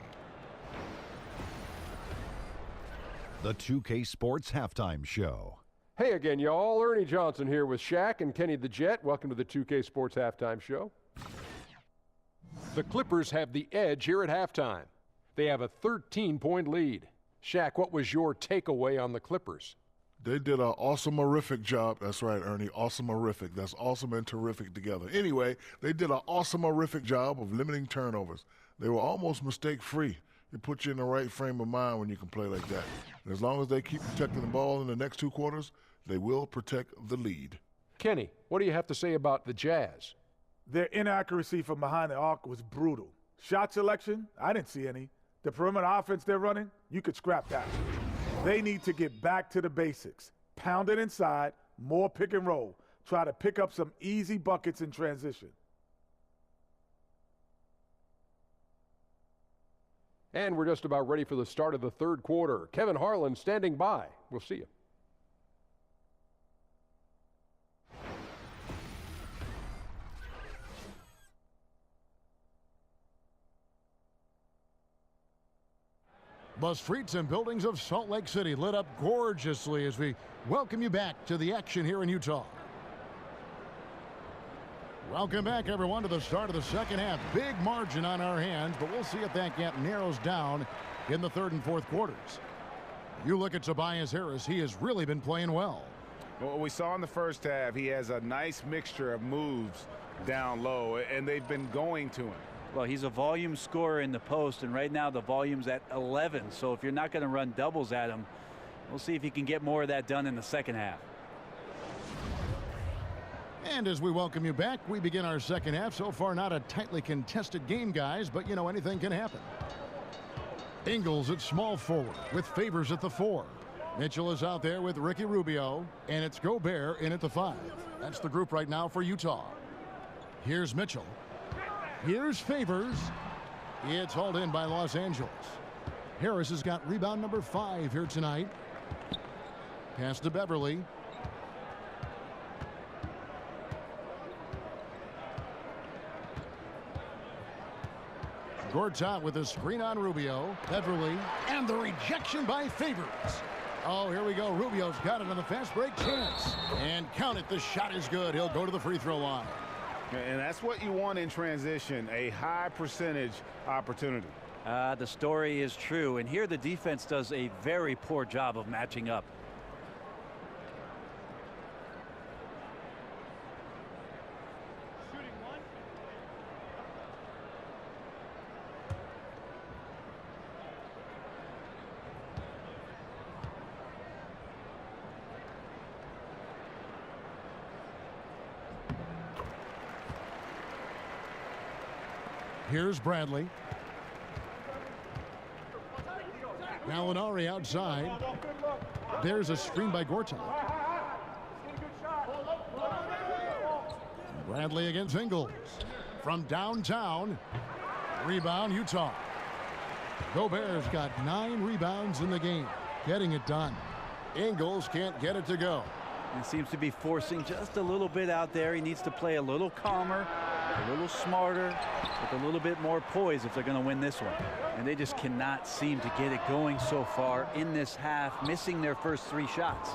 The 2K Sports Halftime Show.
Hey again, y'all. Ernie Johnson here with Shaq and Kenny the Jet. Welcome to the 2K Sports Halftime Show. The Clippers have the edge here at halftime. They have a 13-point lead. Shaq, what was your takeaway on the Clippers?
They did an awesome-orific job. That's right, Ernie, awesome-orific. That's awesome and terrific together. Anyway, they did an awesome-orific job of limiting turnovers. They were almost mistake-free. It puts you in the right frame of mind when you can play like that. And as long as they keep protecting the ball in the next 2 quarters, they will protect the lead.
Kenny, what do you have to say about the Jazz?
Their inaccuracy from behind the arc was brutal. Shot selection, I didn't see any. The perimeter offense they're running, you could scrap that. They need to get back to the basics. Pound it inside, more pick and roll. Try to pick up some easy buckets in transition.
And we're just about ready for the start of the third quarter. Kevin Harlan standing by. We'll see you.
The streets and buildings of Salt Lake City lit up gorgeously as we welcome you back to the action here in Utah. Welcome back, everyone, to the start of the second half. Big margin on our hands, but we'll see if that gap narrows down in the third and fourth quarters. You look at Tobias Harris, he has really been playing well.
Well, we saw in the first half, he has a nice mixture of moves down low, and they've been going to him.
Well, he's a volume scorer in the post, and right now the volume's at 11. So if you're not going to run doubles at him, we'll see if he can get more of that done in the second half.
And as we welcome you back, we begin our second half. So far, not a tightly contested game, guys, but you know, anything can happen. Ingles at small forward with Favors at the 4. Mitchell is out there with Ricky Rubio, and it's Gobert in at the 5. That's the group right now for Utah. Here's Mitchell. Here's Favors. It's hauled in by Los Angeles. Harris has got rebound number 5 here tonight. Pass to Beverly. Gortat with a screen on Rubio. Beverly, and the rejection by Favors. Oh, here we go. Rubio's got it on the fast break chance. And count it. The shot is good. He'll go to the free throw line.
And that's what you want in transition, a high percentage opportunity.
The story is true. And here the defense does a very poor job of matching up.
Here's Bradley. Gallinari outside. There's a screen by Gortat. Bradley against Ingles. From downtown. Rebound, Utah. Gobert's got 9 rebounds in the game. Getting it done. Ingles can't get it to go.
He seems to be forcing just a little bit out there. He needs to play a little calmer, a little smarter, with a little bit more poise if they're going to win this one. And they just cannot seem to get it going so far in this half, missing their first 3 shots.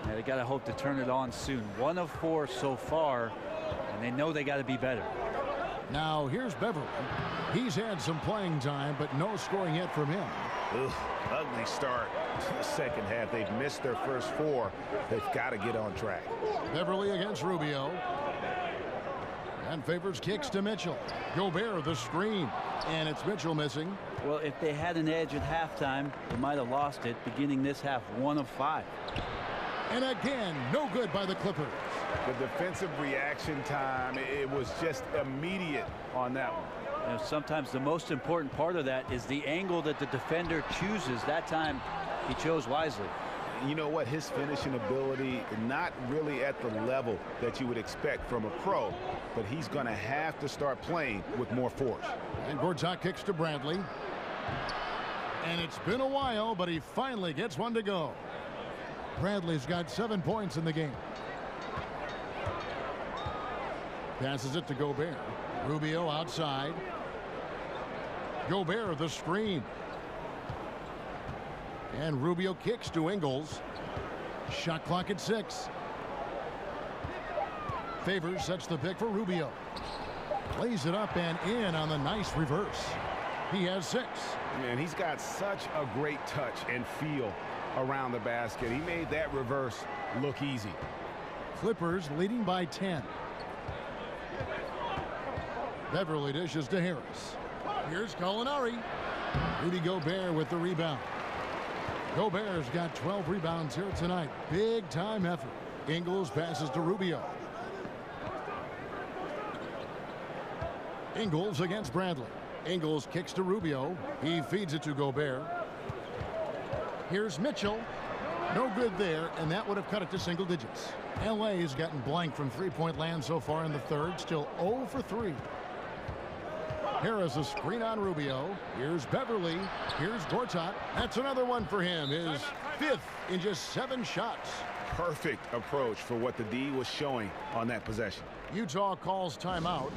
Now they got to hope to turn it on soon. 1 of 4 so far, and they know they got to be better.
Now here's Beverly. He's had some playing time, but no scoring yet from him.
Ugh, ugly start to the second half. They've missed their first 4. They've got to get on track.
Beverly against Rubio. And Favors kicks to Mitchell. Gobert the screen. And it's Mitchell missing.
Well, if they had an edge at halftime, they might have lost it. Beginning this half, 1 of 5.
And again, no good by the Clippers.
The defensive reaction time, it was just immediate on that one.
You know, sometimes the most important part of that is the angle that the defender chooses. That time, he chose wisely.
You know what? His finishing ability, not really at the level that you would expect from a pro, but he's going to have to start playing with more force.
And Gortat kicks to Bradley. And it's been a while, but he finally gets one to go. Bradley's got 7 points in the game. Passes it to Gobert. Rubio outside. Gobert the screen. And Rubio kicks to Ingles. Shot clock at 6. Favors sets the pick for Rubio. Lays it up and in on the nice reverse. He has 6.
And he's got such a great touch and feel around the basket. He made that reverse look easy.
Clippers leading by 10. Beverly dishes to Harris. Here's Gallinari. Rudy Gobert with the rebound. Gobert's got 12 rebounds here tonight. Big time effort. Ingles passes to Rubio. Ingles against Bradley. Ingles kicks to Rubio. He feeds it to Gobert. Here's Mitchell. No good there, and that would have cut it to single digits. LA's gotten blank from three-point land so far in the third. Still 0 for 3. Harris a screen on Rubio. Here's Beverly. Here's Gortat. That's another one for him. His 5th in just 7 shots.
Perfect approach for what the D was showing on that possession.
Utah calls timeout.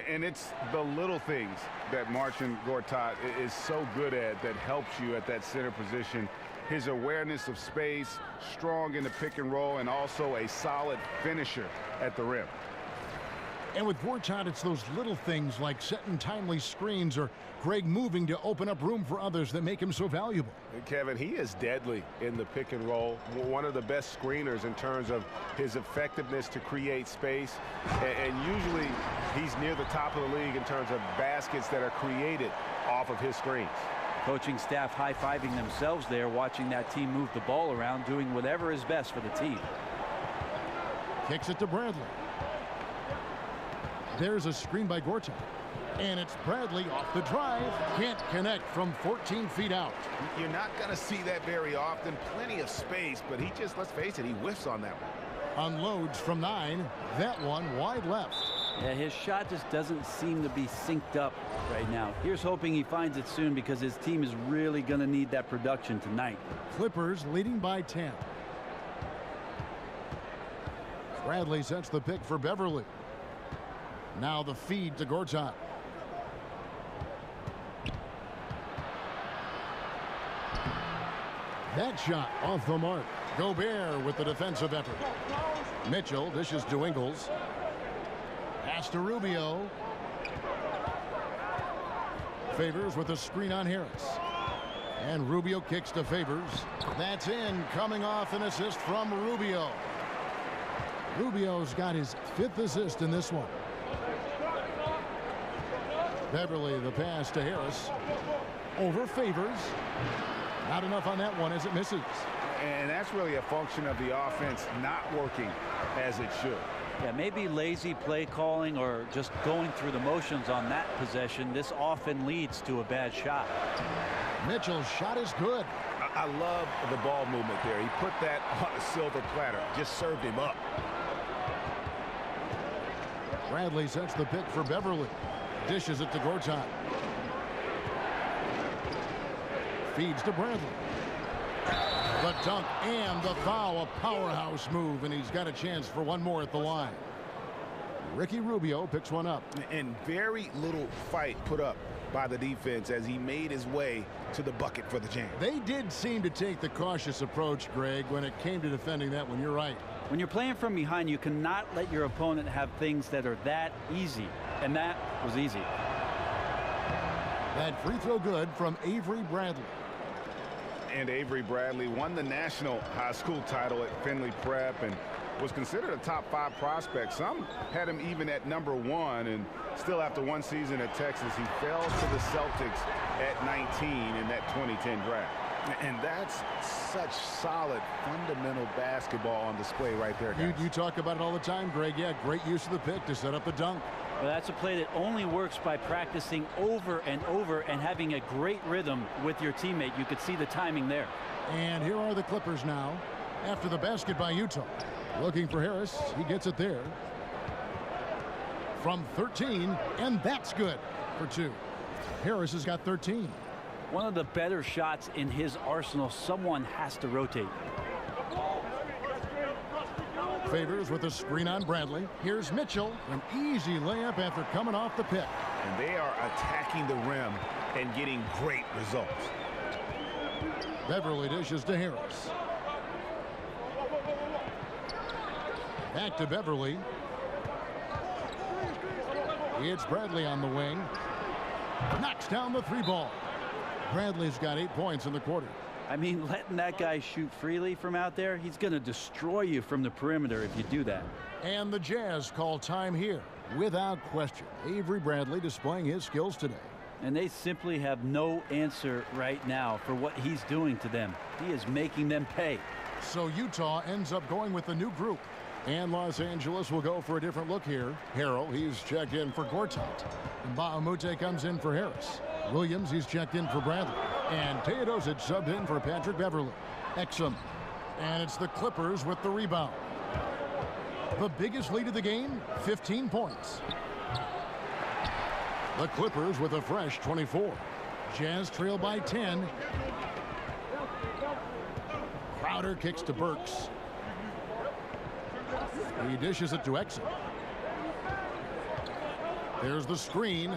And it's the little things that Marcin Gortat is so good at that helps you at that center position. His awareness of space, strong in the pick and roll, and also a solid finisher at the rim.
And with Gortat, it's those little things like setting timely screens or Greg moving to open up room for others that make him so valuable.
Kevin, he is deadly in the pick and roll. One of the best screeners in terms of his effectiveness to create space. And usually he's near the top of the league in terms of baskets that are created off of his screens.
Coaching staff high-fiving themselves there, watching that team move the ball around, doing whatever is best for the team.
Kicks it to Bradley. There's a screen by Gortat. And it's Bradley off the drive. Can't connect from 14 feet out.
You're not going to see that very often. Plenty of space, but he just, let's face it, he whiffs on that one.
Unloads from 9. That one wide left.
Yeah, his shot just doesn't seem to be synced up right now. Here's hoping he finds it soon because his team is really going to need that production tonight.
Clippers leading by 10. Bradley sets the pick for Beverly. Now the feed to Gortat. That shot off the mark. Gobert with the defensive effort. Mitchell dishes to Ingles. Pass to Rubio. Favors with a screen on Harris. And Rubio kicks to Favors. That's in, coming off an assist from Rubio. Rubio's got his 5th assist in this one. Beverly the pass to Harris. Over Favors. Not enough on that one as it misses.
And that's really a function of the offense not working as it should.
Yeah, maybe lazy play calling or just going through the motions on that possession. This often leads to a bad shot.
Mitchell's shot is good.
I love the ball movement there. He put that on a silver platter. Just served him up.
Bradley sets the pick for Beverly. Dishes it to Gortat. Feeds to Bradley. The dunk and the foul, a powerhouse move, and he's got a chance for one more at the line. Ricky Rubio picks one up.
And very little fight put up by the defense as he made his way to the bucket for the jam.
They did seem to take the cautious approach, Greg, when it came to defending that one. You're right.
When you're playing from behind, you cannot let your opponent have things that are that easy. And that was easy.
That free throw good from Avery Bradley.
And Avery Bradley won the national high school title at Findlay Prep and was considered a top 5 prospect. Some had him even at #1, and still after one season at Texas, he fell to the Celtics at 19 in that 2010 draft. And that's such solid, fundamental basketball on display right there, guys.
You talk about it all the time, Greg. Yeah, great use of the pick to set up the dunk.
Well, that's a play that only works by practicing over and over and having a great rhythm with your teammate. You could see the timing there.
And here are the Clippers now after the basket by Utah. Looking for Harris. He gets it there. From 13, and that's good for 2. Harris has got 13.
One of the better shots in his arsenal. Someone has to rotate.
Favors with a screen on Bradley. Here's Mitchell. An easy layup after coming off the pick.
And they are attacking the rim and getting great results.
Beverly dishes to Harris. Back to Beverly. It's Bradley on the wing. Knocks down the 3 ball. Bradley's got 8 points in the quarter.
I mean, letting that guy shoot freely from out there, he's going to destroy you from the perimeter if you do that.
And the Jazz call time here. Without question, Avery Bradley displaying his skills today.
And they simply have no answer right now for what he's doing to them. He is making them pay.
So Utah ends up going with a new group. And Los Angeles will go for a different look here. Harrell, he's checked in for Gortat. And Bahamute comes in for Harris. Williams, he's checked in for Bradley. And Teodosic subbed in for Patrick Beverly. Exum. And it's the Clippers with the rebound. The biggest lead of the game, 15 points. The Clippers with a fresh 24. Jazz trail by 10. Crowder kicks to Burks. He dishes it to Exum. There's the screen.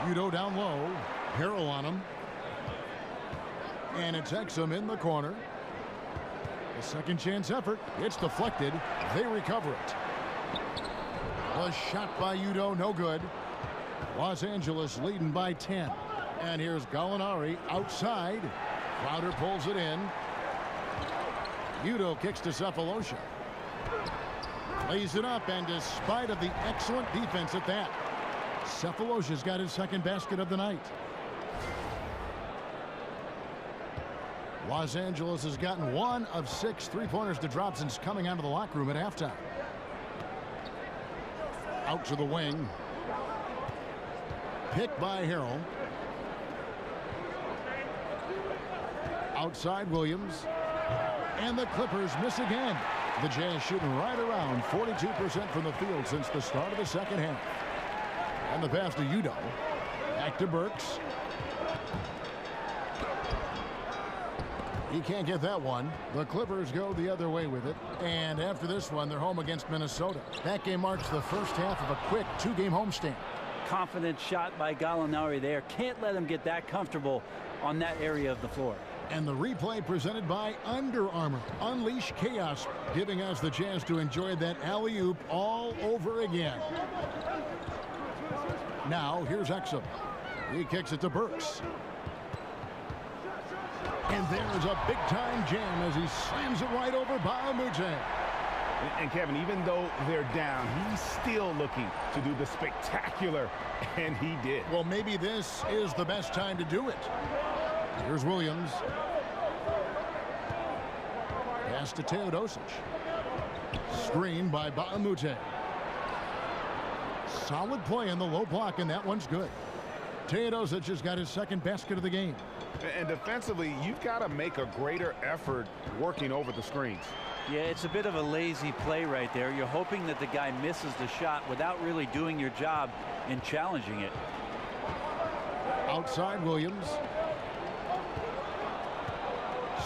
Udo down low. Harrell on him. And it's Exum in the corner. A second chance effort. It's deflected. They recover it. A shot by Udo, no good. Los Angeles leading by 10. And here's Gallinari outside. Crowder pulls it in. Udo kicks to Cephalosha. Lays it up, and despite of the excellent defense at that, Cephalosha's got his second basket of the night. Los Angeles has gotten 1 of 6 three-pointers to drop since coming out of the locker room at halftime. Out to the wing. Picked by Harrell. Outside Williams. And the Clippers miss again. The Jazz shooting right around 42% from the field since the start of the second half. And the pass to Udo. Back to Burks. He can't get that one. The Clippers go the other way with it. And after this one, they're home against Minnesota. That game marks the first half of a quick 2-game homestand.
Confident shot by Gallinari there. Can't let him get that comfortable on that area of the floor.
And the replay presented by Under Armour. Unleash chaos, giving us the chance to enjoy that alley-oop all over again. Now, here's Exum. He kicks it to Burks. And there's a big-time jam as he slams it right over Baamute.
And Kevin, even though they're down, he's still looking to do the spectacular, and he did.
Well, maybe this is the best time to do it. Here's Williams. Pass to Teodosic. Screen by Baamute. Solid play in the low block, and that one's good. Teodosic has got his second basket of the game.
And defensively, you've got to make a greater effort working over the screens.
Yeah, it's a bit of a lazy play right there. You're hoping that the guy misses the shot without really doing your job in challenging it.
Outside Williams.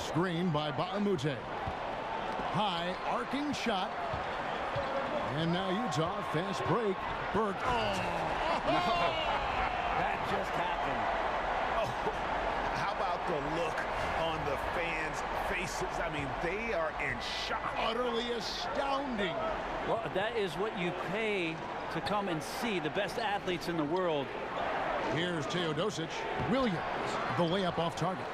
Screen by Baamute. High arcing shot. And now Utah, fast break. Burke. Oh!
That just happened.
Oh, how about the look on the fans' faces? I mean, they are in shock.
Utterly astounding.
Well, that is what you pay to come and see the best athletes in the world.
Here's Teodosic. Williams, the layup off target.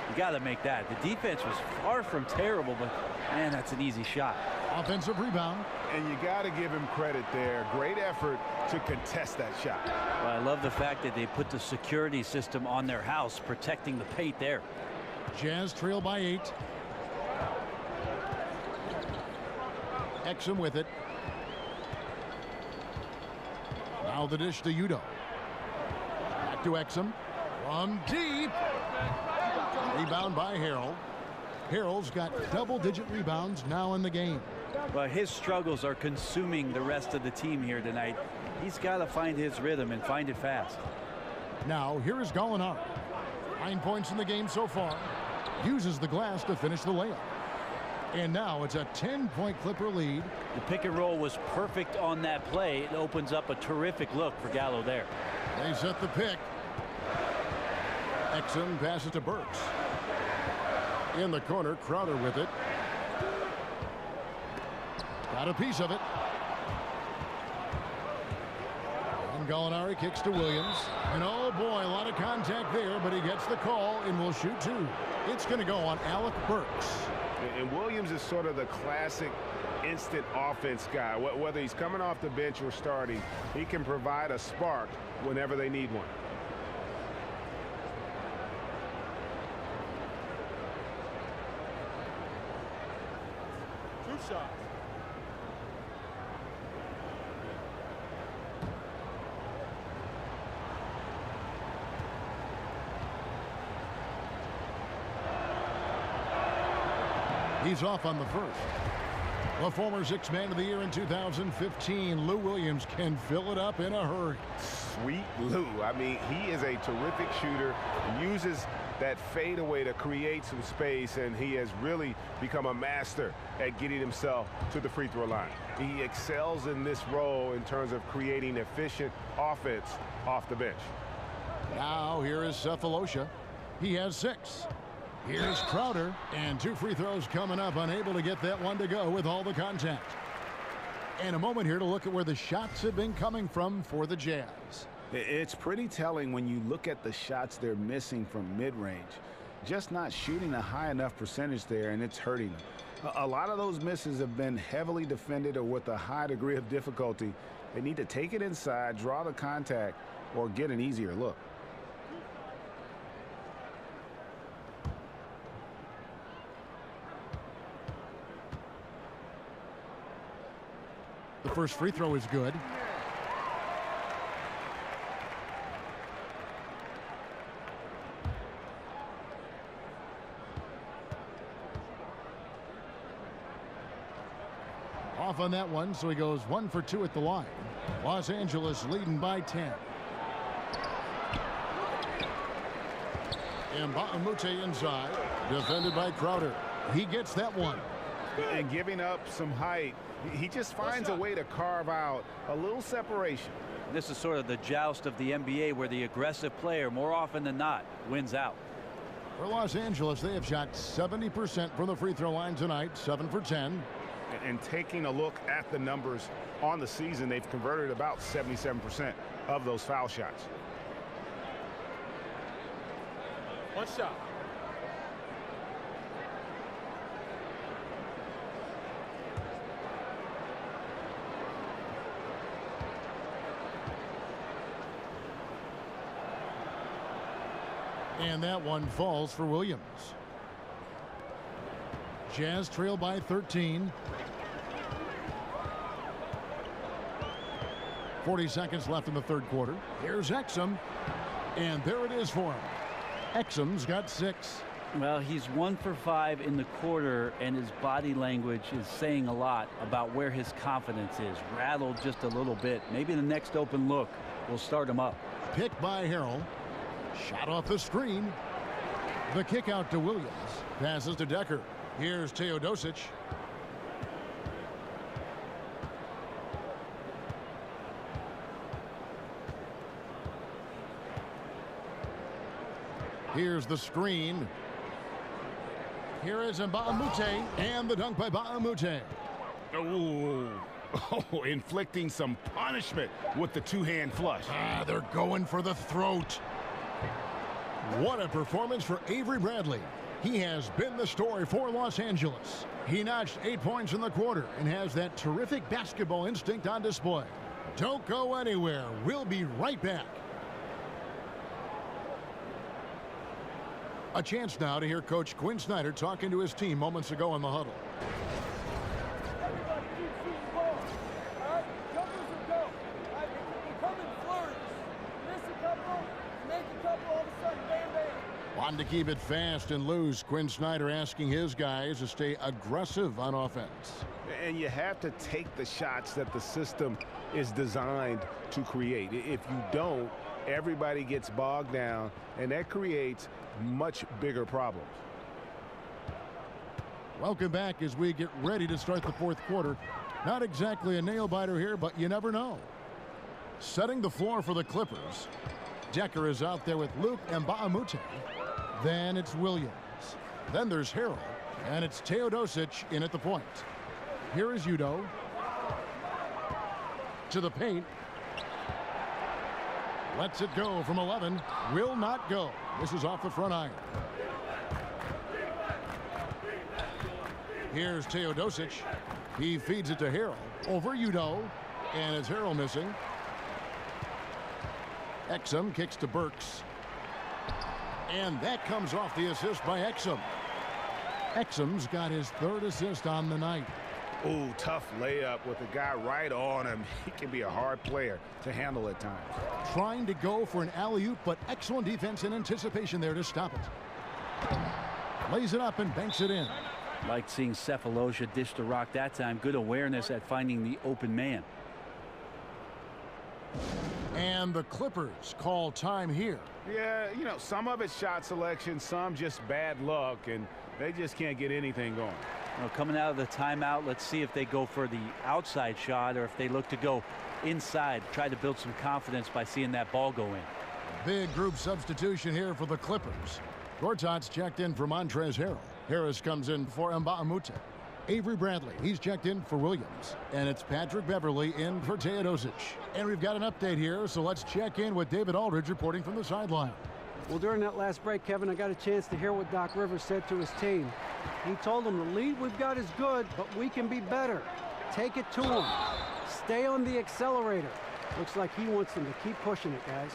You got to make that. The defense was far from terrible, but, man, that's an easy shot.
Offensive rebound.
And you got to give him credit there. Great effort to contest that shot.
Well, I love the fact that they put the security system on their house, protecting the paint there.
Jazz trail by 8. Exum with it. Now the dish to Udo. Back to Exum. From deep. Rebound by Harrell. Harrell's got double-digit rebounds now in the game.
Well, his struggles are consuming the rest of the team here tonight. He's got to find his rhythm and find it fast.
Now, here is Gallinari. 9 points in the game so far. Uses the glass to finish the layup. And now it's a 10-point Clipper lead.
The pick and roll was perfect on that play. It opens up a terrific look for Gallo there.
They set the pick. Exum passes to Burks. In the corner, Crowder with it. Got a piece of it. And Gallinari kicks to Williams. And oh boy, a lot of contact there, but he gets the call and will shoot 2. It's going to go on Alec Burks.
And Williams is sort of the classic instant offense guy. Whether he's coming off the bench or starting, he can provide a spark whenever they need one.
Shots.
He's off on the first. The former 6th man of the year in 2015, Lou Williams, can fill it up in a hurry.
Sweet Lou. I mean, he is a terrific shooter, uses that fadeaway to create some space, and he has really become a master at getting himself to the free throw line. He excels in this role in terms of creating efficient offense off the bench.
Now here is Cephalosha. He has 6. Here's Crowder, and 2 free throws coming up, unable to get that one to go with all the contact. And a moment here to look at where the shots have been coming from for the Jazz.
It's pretty telling when you look at the shots they're missing from mid-range. Just not shooting a high enough percentage there, and it's hurting them. A lot of those misses have been heavily defended or with a high degree of difficulty. They need to take it inside, draw the contact, or get an easier look.
The first free throw is good. Off on that one, so he goes 1 for 2 at the line. Los Angeles leading by 10. And Mbamute inside, defended by Crowder. He gets that one.
And giving up some height, he just finds a way to carve out a little separation.
This is sort of the joust of the NBA where the aggressive player, more often than not, wins out.
For Los Angeles, they have shot 70% from the free throw line tonight, 7 for 10.
And taking a look at the numbers on the season, they've converted about 77% of those foul shots.
One shot.
And that one falls for Williams. Jazz trail by 13. 40 seconds left in the third quarter. Here's Exum. And there it is for him. Exum's got 6.
Well, he's 1 for 5 in the quarter, and his body language is saying a lot about where his confidence is. Rattled just a little bit. Maybe the next open look will start him up.
Picked by Harrell. Shot off the screen. The kick out to Williams. Passes to Decker. Here's Teodosic. Here's the screen. Here is Mbamute, and the dunk by Mbamute.
Oh, inflicting some punishment with the two-hand flush.
They're going for the throat. What a performance for Avery Bradley. He has been the story for Los Angeles. He notched 8 points in the quarter and has that terrific basketball instinct on display. Don't go anywhere. We'll be right back. A chance now to hear Coach Quinn Snyder talking to his team moments ago in the huddle.
Everybody keep shooting the ball. All right? Jumpers will go. All right? They come in flurries. Miss a couple, make a couple, all of a sudden, bam, bam.
Wanting to keep it fast and loose, Quinn Snyder asking his guys to stay aggressive on offense.
And you have to take the shots that the system is designed to create. If you don't, everybody gets bogged down, and that creates much bigger problems.
Welcome back as we get ready to start the fourth quarter. Not exactly a nail-biter here, but you never know. Setting the floor for the Clippers. Decker is out there with Luke Mbamute. Then it's Williams. Then there's Harrell. And it's Teodosic in at the point. Here is Udo. To the paint. Lets it go from 11. Will not go. This is off the front iron. Here's Teodosic. He feeds it to Harrell. Over Udo. And it's Harrell missing. Exum kicks to Burks. And that comes off the assist by Exum. Exum's got his 3rd assist on the night.
Ooh, tough layup with the guy right on him. He can be a hard player to handle at times.
Trying to go for an alley-oop, but excellent defense and anticipation there to stop it. Lays it up and banks it in.
Like seeing Cephalosha dish the rock that time. Good awareness at finding the open man.
And the Clippers call time here.
Yeah, you know, some of it's shot selection, some just bad luck, and they just can't get anything going.
Well, coming out of the timeout, let's see if they go for the outside shot or if they look to go inside, try to build some confidence by seeing that ball go in.
Big group substitution here for the Clippers. Gortat's checked in for Montrezl Harrell. Harris comes in for Mbamute. Avery Bradley, he's checked in for Williams. And it's Patrick Beverly in for Teodosic. And we've got an update here, so let's check in with David Aldridge reporting from the sideline.
Well, during that last break, Kevin, I got a chance to hear what Doc Rivers said to his team. He told them the lead we've got is good, but we can be better. Take it to them. Stay on the accelerator. Looks like he wants them to keep pushing it, guys.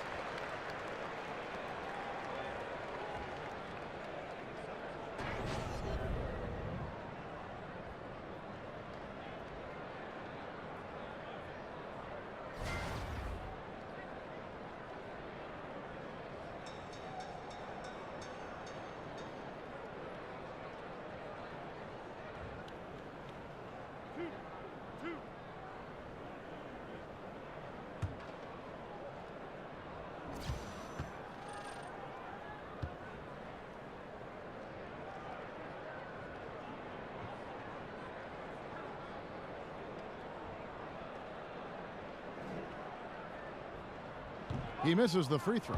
He misses the free throw.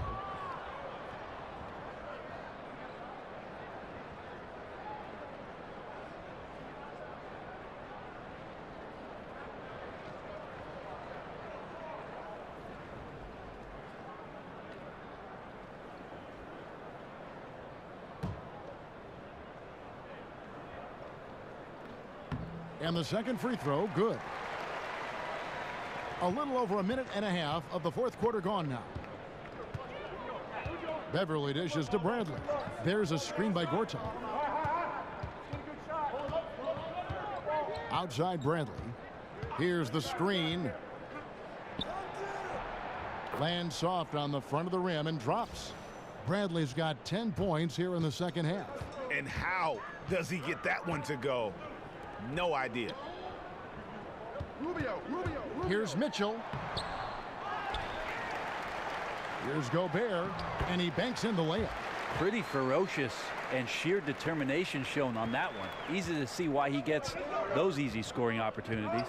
And the second free throw, good. A little over a minute and a half of the fourth quarter gone now. Beverly dishes to Bradley. There's a screen by Gortat. Outside Bradley. Here's the screen. Lands soft on the front of the rim and drops. Bradley's got 10 points here in the second half.
And how does he get that one to go? No idea.
Here's Mitchell. Here's Gobert, and he banks in the layup.
Pretty ferocious and sheer determination shown on that one. Easy to see why he gets those easy scoring opportunities.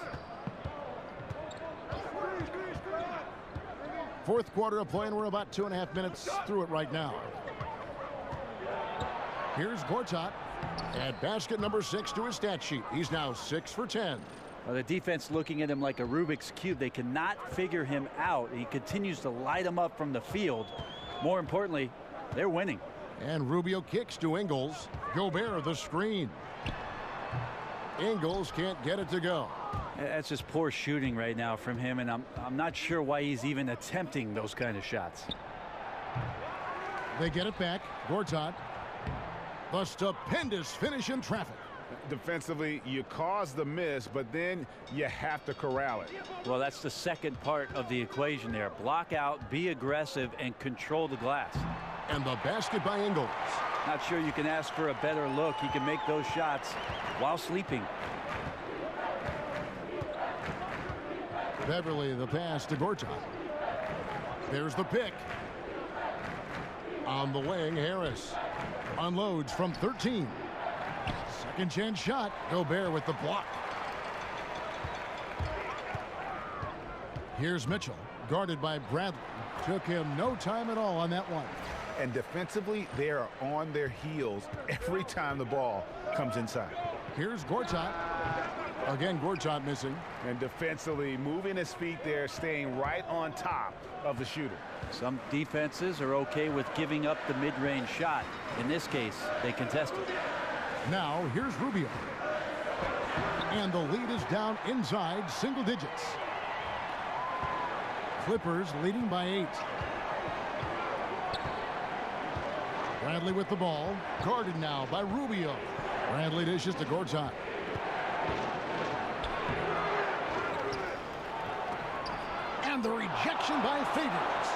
Fourth quarter of play, and we're about 2.5 minutes through it right now. Here's Gortat. Add basket number 6 to his stat sheet. He's now 6 for 10.
Well, the defense looking at him like a Rubik's Cube. They cannot figure him out. He continues to light him up from the field. More importantly, they're winning.
And Rubio kicks to Ingles. Gobert the screen. Ingles can't get it to go.
That's just poor shooting right now from him, and I'm not sure why he's even attempting those kind of shots.
They get it back. Gortat. The stupendous finish in traffic.
Defensively, you cause the miss, but then you have to corral it.
Well, that's the second part of the equation there. Block out, be aggressive, and control the glass.
And the basket by Ingles.
Not sure you can ask for a better look. He can make those shots while sleeping.
Beverly the pass to Gortat. There's the pick. On the wing, Harris unloads from 13. Second chance shot. Gobert with the block. Here's Mitchell, guarded by Bradley. Took him no time at all on that one.
And defensively, they are on their heels every time the ball comes inside.
Here's Gortat. Again, Gortat missing.
And defensively, moving his feet there, staying right on top of the shooter.
Some defenses are okay with giving up the mid-range shot. In this case, they contested.
Now, here's Rubio. And the lead is down inside single digits. Clippers leading by 8. Bradley with the ball. Guarded now by Rubio. Bradley dishes to Gortat. And the rejection by Favors.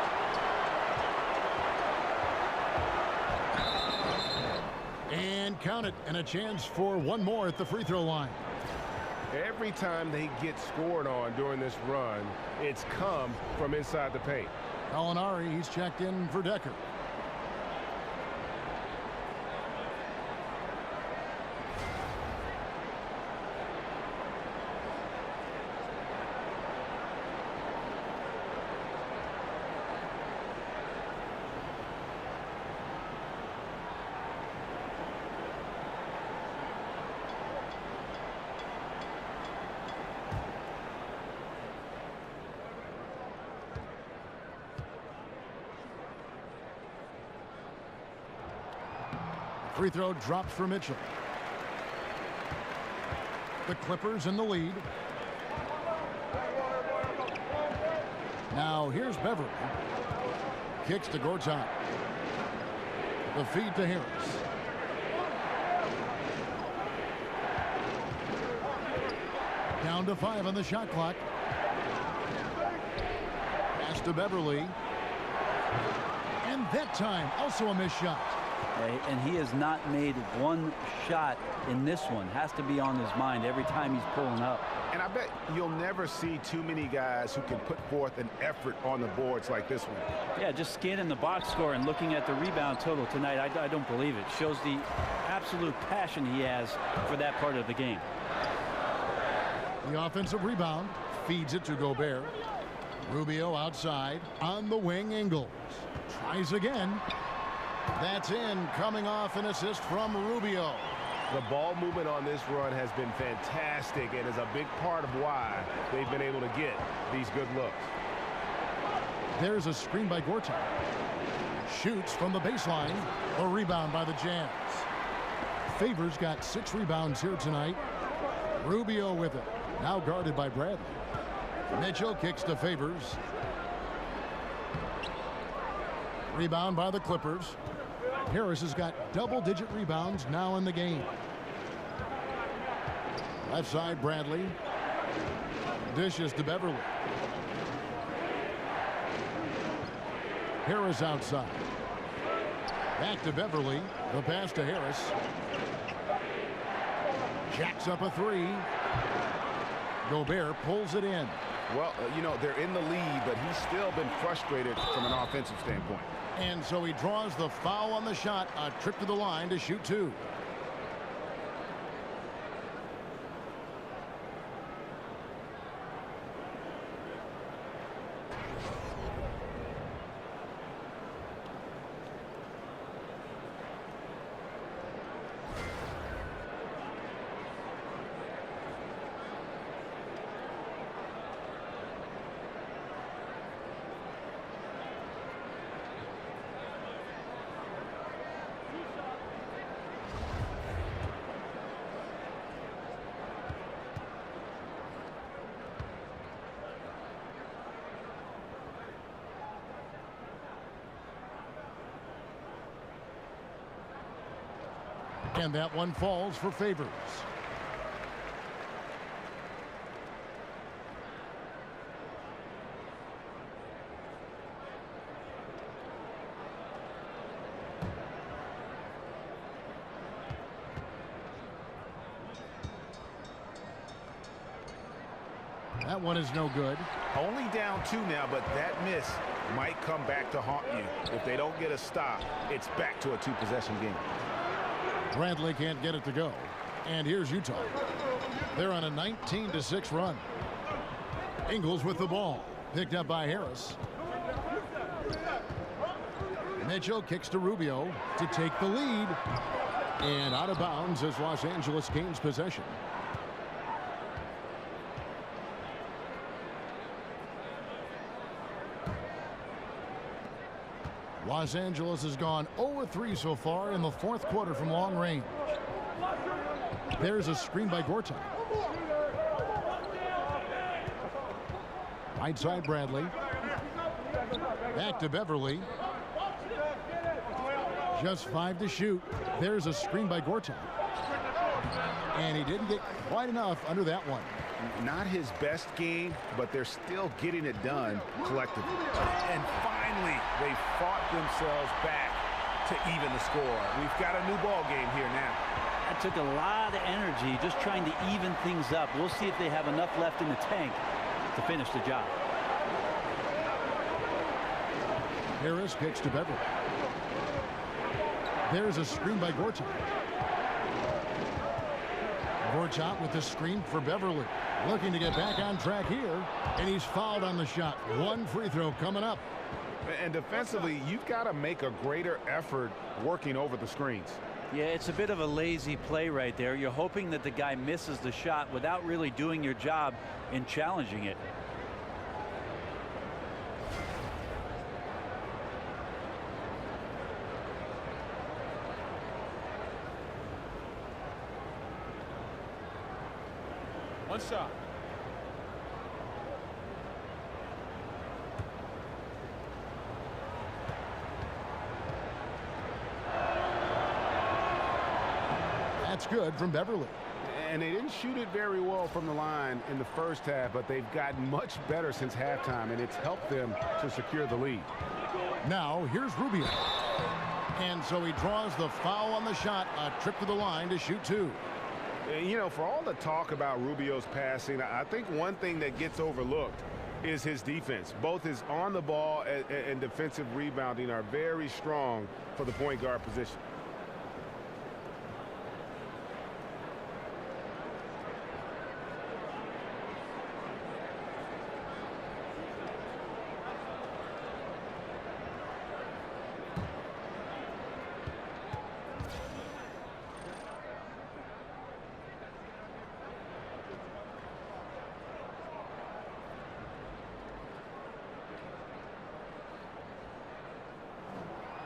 And count it, and a chance for one more at the free throw line.
Every time they get scored on during this run, it's come from inside the paint.
Gallinari, he's checked in for Decker. Free throw drops for Mitchell. The Clippers in the lead. Now here's Beverly. Kicks to Gortat. The feed to Harris. Down to 5 on the shot clock. Pass to Beverly. And that time, also a missed shot.
And he has not made one shot in this one. Has to be on his mind every time he's pulling up.
And I bet you'll never see too many guys who can put forth an effort on the boards like this one.
Yeah, just scanning the box score and looking at the rebound total tonight, I don't believe it. Shows the absolute passion he has for that part of the game.
The offensive rebound feeds it to Gobert. Rubio outside on the wing. Ingles tries again. That's in, coming off an assist from Rubio.
The ball movement on this run has been fantastic and is a big part of why they've been able to get these good looks.
There's a screen by Gortat. Shoots from the baseline. A rebound by the Jazz. Favors got 6 rebounds here tonight. Rubio with it. Now guarded by Bradley. Mitchell kicks to Favors. Rebound by the Clippers. Harris has got double-digit rebounds now in the game. Left side, Bradley. Dishes to Beverly. Harris outside. Back to Beverly. The pass to Harris. Jacks up a 3. Gobert pulls it in.
Well, you know, they're in the lead, but he's still been frustrated from an offensive standpoint.
And so he draws the foul on the shot. A trip to the line to shoot 2. And that one falls for Favors. That one is no good.
Only down 2 now, but that miss might come back to haunt you. If they don't get a stop, it's back to a 2-possession game.
Bradley can't get it to go. And here's Utah. They're on a 19-6 run. Ingles with the ball. Picked up by Harris. Mitchell kicks to Rubio to take the lead. And out of bounds as Los Angeles gains possession. Los Angeles has gone 0-3 so far in the 4th quarter from long range. There's a screen by Gortat. Right side, Bradley. Back to Beverly. Just 5 to shoot. There's a screen by Gortat. And he didn't get quite enough under that one.
Not his best game, but they're still getting it done collectively.
And finally, they fought themselves back to even the score. We've got a new ball game here now.
That took a lot of energy just trying to even things up. We'll see if they have enough left in the tank to finish the job.
Harris kicks to Beverly. There's a screen by Gortat. Gortat with the screen for Beverly. Looking to get back on track here. And he's fouled on the shot. 1 free throw coming up.
And defensively, you've got to make a greater effort working over the screens.
Yeah, it's a bit of a lazy play right there. You're hoping that the guy misses the shot without really doing your job in challenging it.
One shot.
That's good from Beverly.
And they didn't shoot it very well from the line in the first half, but they've gotten much better since halftime, and it's helped them to secure the lead.
Now, here's Rubio. And so he draws the foul on the shot, a trip to the line to shoot two.
You know, for all the talk about Rubio's passing, I think one thing that gets overlooked is his defense. Both his on the ball and defensive rebounding are very strong for the point guard position.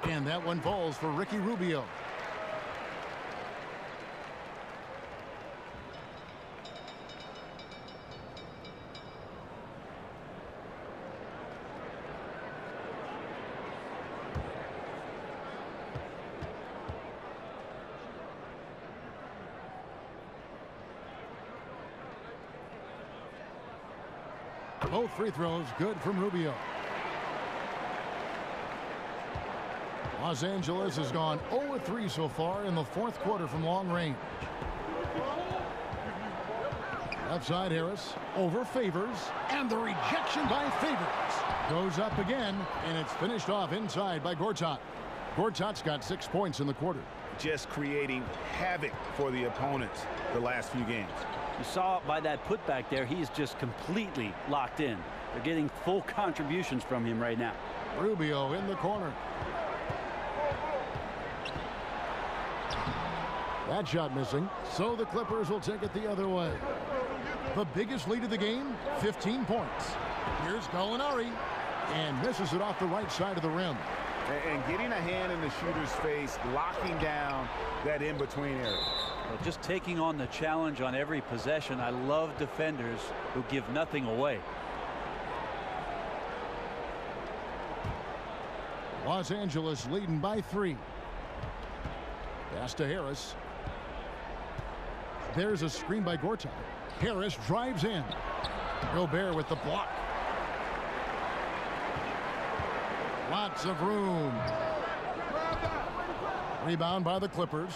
And that one falls for Ricky Rubio. Both free throws good from Rubio. Los Angeles has gone 0-3 so far in the fourth quarter from long range. Left side Harris over Favors, and the rejection by Favors goes up again, and it's finished off inside by Gortat. Gortat's got 6 points in the quarter.
Just creating havoc for the opponents the last few games.
You saw it by that putback there. He's just completely locked in. They're getting full contributions from him right now.
Rubio in the corner. That shot missing, so the Clippers will take it the other way. The biggest lead of the game, 15 points. Here's Gallinari, and misses it off the right side of the rim.
And getting a hand in the shooter's face, locking down that in-between area.
Well, just taking on the challenge on every possession. I love defenders who give nothing away.
Los Angeles leading by 3. Pass to Harris. There's a screen by Gortat. Harris drives in. Gobert with the block. Lots of room. Rebound by the Clippers.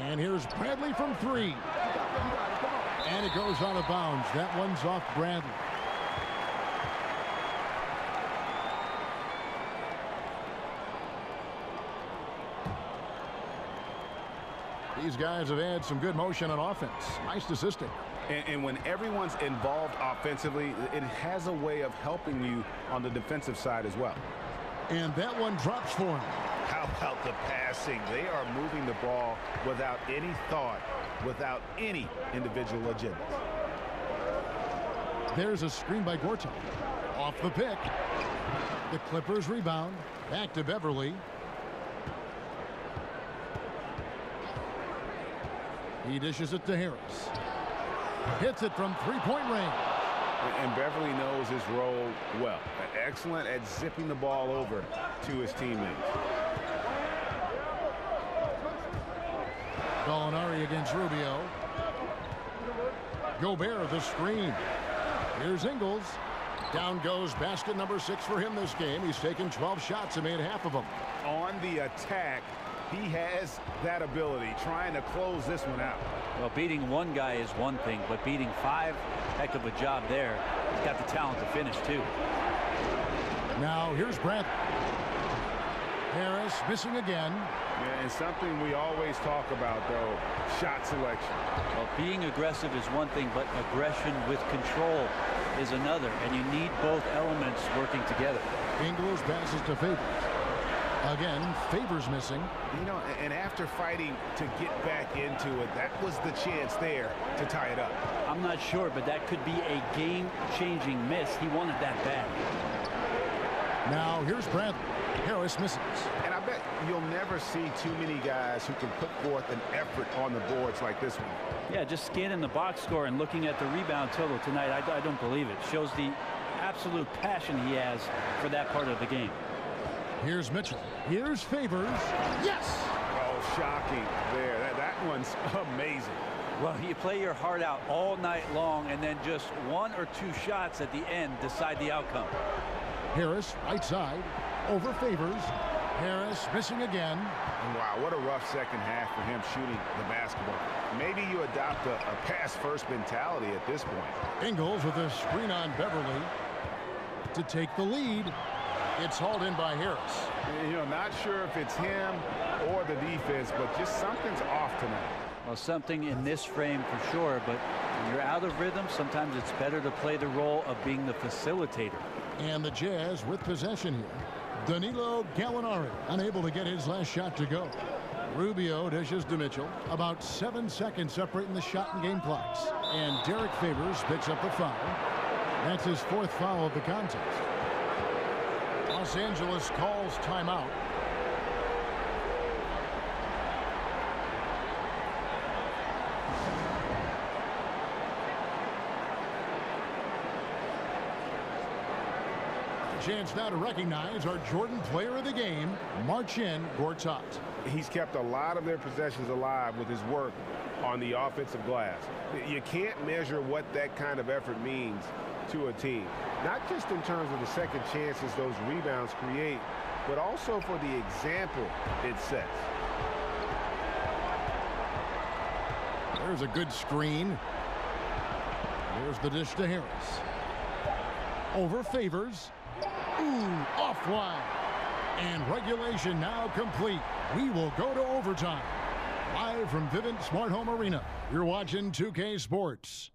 And here's Bradley from 3. And it goes out of bounds. That one's off Bradley. These guys have had some good motion on offense. Nice assisting.
And when everyone's involved offensively, it has a way of helping you on the defensive side as well.
And that one drops for him.
How about the passing? They are moving the ball without any thought, without any individual agenda.
There's a screen by Gortat. Off the pick. The Clippers rebound. Back to Beverly. He dishes it to Harris. Hits it from three-point range.
And Beverly knows his role well. Excellent at zipping the ball over to his teammates.
Gallinari against Rubio. Gobert the screen. Here's Ingles. Down goes basket number 6 for him this game. He's taken 12 shots and made half of them.
On the attack, he has that ability, trying to close this one out.
Well, beating one guy is one thing, but beating 5, heck of a job there. He's got the talent to finish, too.
Now, here's Brent. Harris missing again.
Yeah, and something we always talk about, though, shot selection.
Well, being aggressive is one thing, but aggression with control is another, and you need both elements working together.
Ingles passes to Favors. Again, Favors missing.
You know, and after fighting to get back into it, that was the chance there to tie it up.
I'm not sure, but that could be a game-changing miss. He wanted that bad.
Now, here's Bradley. Harris misses.
And I bet you'll never see too many guys who can put forth an effort on the boards like this one.
Yeah, just scanning the box score and looking at the rebound total tonight, I don't believe it. Shows the absolute passion he has for that part of the game.
Here's Mitchell. Here's Favors. Yes!
Oh, shocking there. That one's amazing.
Well, you play your heart out all night long, and then just one or two shots at the end decide the outcome.
Harris, right side, over Favors. Harris missing again.
Wow, what a rough second half for him shooting the basketball. Maybe you adopt a pass-first mentality at this point.
Ingles with a screen on Beverly to take the lead. It's hauled in by Harris.
You know, not sure if it's him or the defense, but just something's off tonight.
Well, something in this frame for sure, but when you're out of rhythm, sometimes it's better to play the role of being the facilitator.
And the Jazz with possession here. Danilo Gallinari unable to get his last shot to go. Rubio dishes to Mitchell. About 7 seconds separating the shot and game clocks. And Derek Favors picks up the foul. That's his 4th foul of the contest. Los Angeles calls timeout. Chance now to recognize our Jordan player of the game, Marcin Gortat.
He's kept a lot of their possessions alive with his work on the offensive glass. You can't measure what that kind of effort means to a team. Not just in terms of the second chances those rebounds create, but also for the example it sets.
There's a good screen. There's the dish to Harris. Over Favors. Ooh, offline. And regulation now complete. We will go to overtime. Live from Vivint Smart Home Arena, you're watching 2K Sports.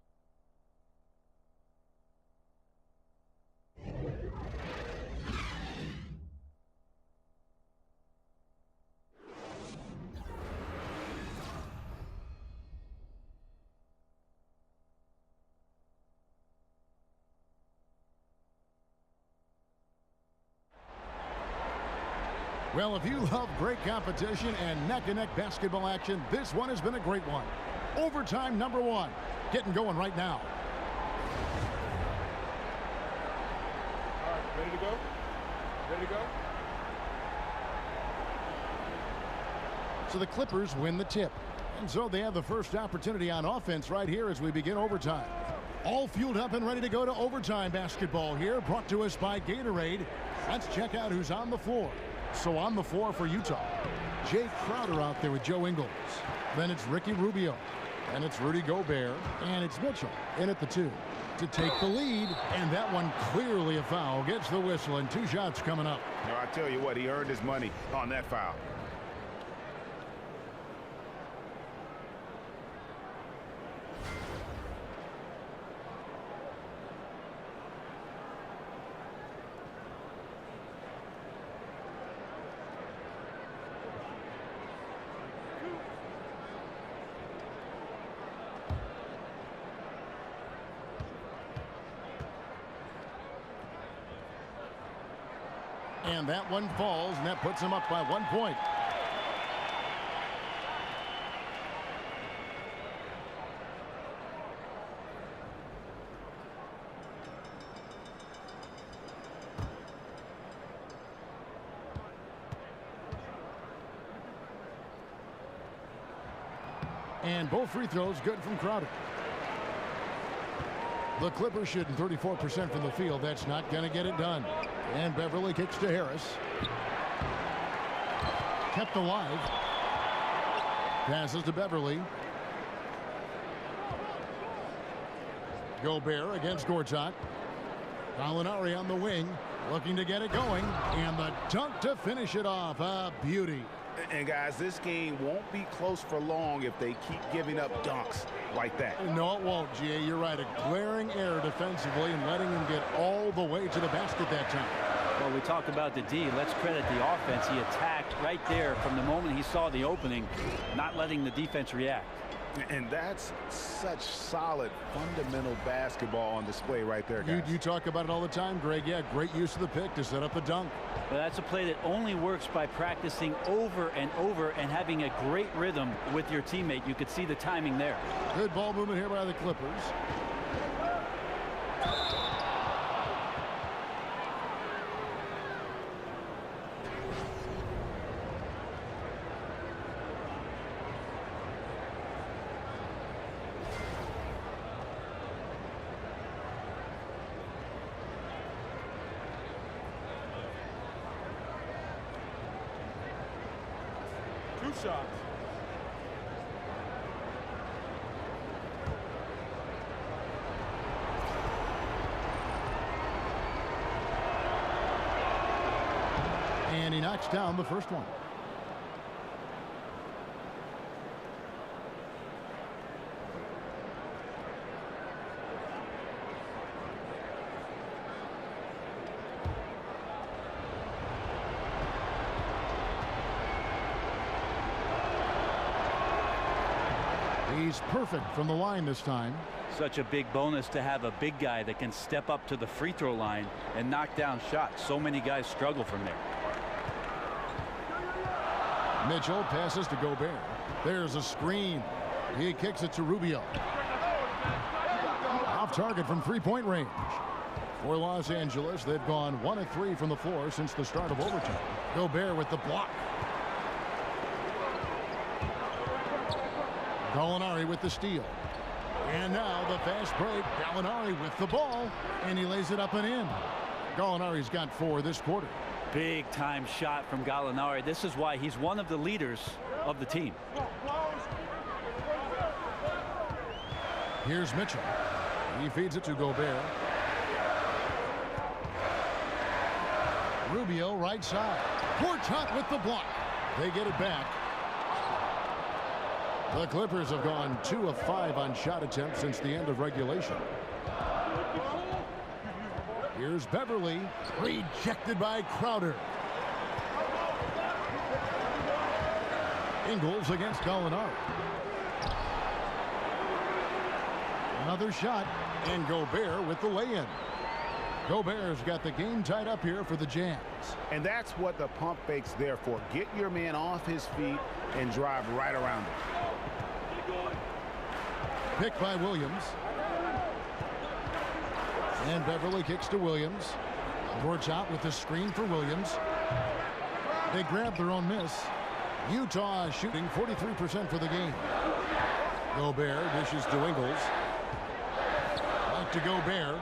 Well, if you love great competition and neck-and-neck basketball action, this one has been a great one. Overtime #1. Getting going right now.
All right, ready to go? Ready to go?
So the Clippers win the tip. And so they have the first opportunity on offense right here as we begin overtime. All fueled up and ready to go to overtime basketball here, brought to us by Gatorade. Let's check out who's on the floor. So on the floor for Utah, Jay Crowder out there with Joe Ingles. Then it's Ricky Rubio. And it's Rudy Gobert. And it's Mitchell in at the 2 to take the lead. And that one clearly a foul. Gets the whistle and 2 shots coming up.
Now, I tell you what, he earned his money on that foul.
And that one falls, and that puts him up by 1 point. And both free throws good from Crowder. The Clippers shooting 34% from the field. That's not going to get it done. And Beverly kicks to Harris. Kept alive. Passes to Beverly. Gobert against Gortat. Gallinari on the wing, looking to get it going. And the dunk to finish it off. A beauty.
And guys, this game won't be close for long if they keep giving up dunks like that.
No, it won't, G.A. You're right. A glaring error defensively and letting him get all the way to the basket that time.
Well, we talked about the D. Let's credit the offense. He attacked right there from the moment he saw the opening, not letting the defense react.
And that's such solid, fundamental basketball on display right there, guys.
You talk about it all the time, Greg. Yeah, great use of the pick to set up the dunk.
Well, that's a play that only works by practicing over and over and having a great rhythm with your teammate. You could see the timing there.
Good ball movement here by the Clippers.
Two shots.
And he knocks down the first one. He's perfect from the line this time.
Such a big bonus to have a big guy that can step up to the free throw line and knock down shots. So many guys struggle from there.
Mitchell passes to Gobert. There's a screen. He kicks it to Rubio. Off target from three-point range. For Los Angeles, they've gone 1 of 3 from the floor since the start of overtime. Gobert with the block. Gallinari with the steal. And now the fast break. Gallinari with the ball. And he lays it up and in. Gallinari's got 4 this quarter.
Big time shot from Gallinari. This is why he's one of the leaders of the team.
Here's Mitchell. He feeds it to Gobert. Rubio right side. Quartet with the block. They get it back. The Clippers have gone 2 of 5 on shot attempts since the end of regulation. Here's Beverly. Rejected by Crowder. Ingles against Gallinari. Another shot, and Gobert with the lay-in. Gobert's got the game tied up here for the Jazz.
And that's what the pump fake's there for. Get your man off his feet and drive right around him.
Picked by Williams. And Beverly kicks to Williams. Works out with the screen for Williams. They grab their own miss. Utah shooting 43% for the game. Gobert dishes to Ingles. Back to Gobert.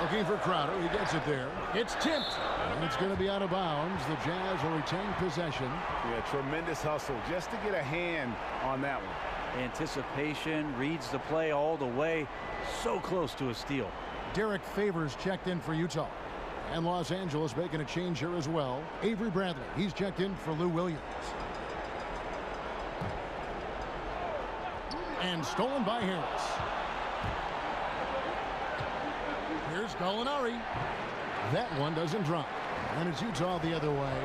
Looking for Crowder. He gets it there. It's tipped. And it's going to be out of bounds. The Jazz will retain possession.
Yeah, tremendous hustle just to get a hand on that one.
Anticipation, reads the play all the way. So close to a steal.
Derek Favors checked in for Utah. And Los Angeles making a change here as well. Avery Bradley, he's checked in for Lou Williams. And stolen by Harris. Here's Gallinari. That one doesn't drop. And it's Utah the other way.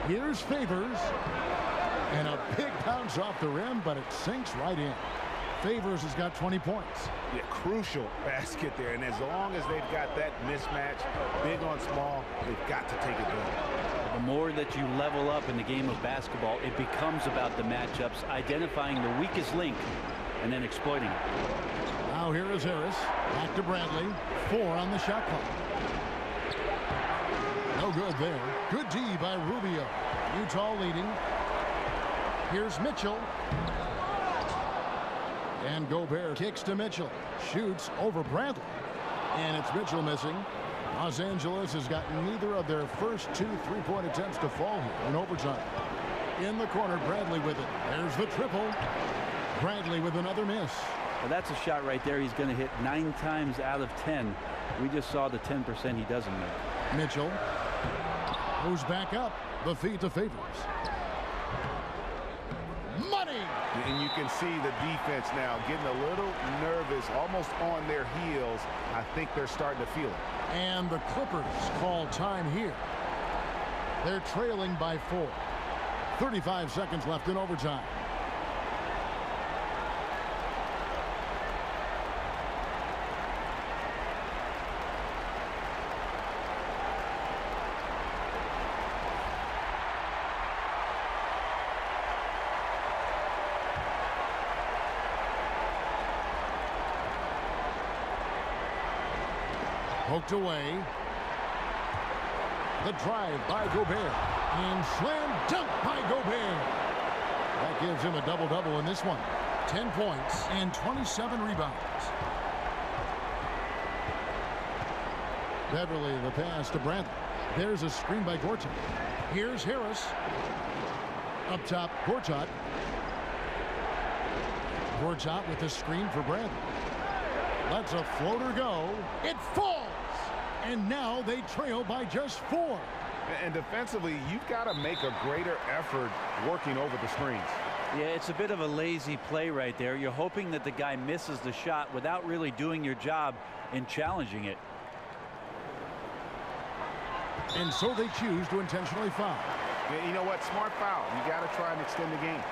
Here's Favors. And a big bounce off the rim, but it sinks right in. Favors has got 20 points.
Yeah, crucial basket there. And as long as they've got that mismatch, big on small, they've got to take it down.
The more that you level up in the game of basketball, it becomes about the matchups, identifying the weakest link, and then exploiting it.
Now here is Harris. Back to Bradley. 4 on the shot clock. No good there. Good D by Rubio. Utah leading. Here's Mitchell. And Gobert kicks to Mitchell. Shoots over Bradley. And it's Mitchell missing. Los Angeles has gotten neither of their first 2 3-point attempts to fall here in overtime. In the corner, Bradley with it. There's the triple. Bradley with another miss.
Well, that's a shot right there he's going to hit 9 times out of 10. We just saw the 10% he doesn't make.
Mitchell goes back up. The feed to Favors. Money!
And you can see the defense now getting a little nervous, almost on their heels. I think they're starting to feel it.
And the Clippers call time here. They're trailing by 4. 35 seconds left in overtime. Poked away. The drive by Gobert. And slam dunk by Gobert. That gives him a double-double in this one. 10 points and 27 rebounds. Beverly the pass to Brandt. There's a screen by Gortat. Here's Harris. Up top, Gortat. Gortat with the screen for Brandt. Lets a floater go. It falls. And now they trail by just 4.
And defensively, you've got to make a greater effort working over the screens.
Yeah, it's a bit of a lazy play right there. You're hoping that the guy misses the shot without really doing your job in challenging it.
And so they choose to intentionally foul.
Yeah, you know what? Smart foul. You got to try and extend the game.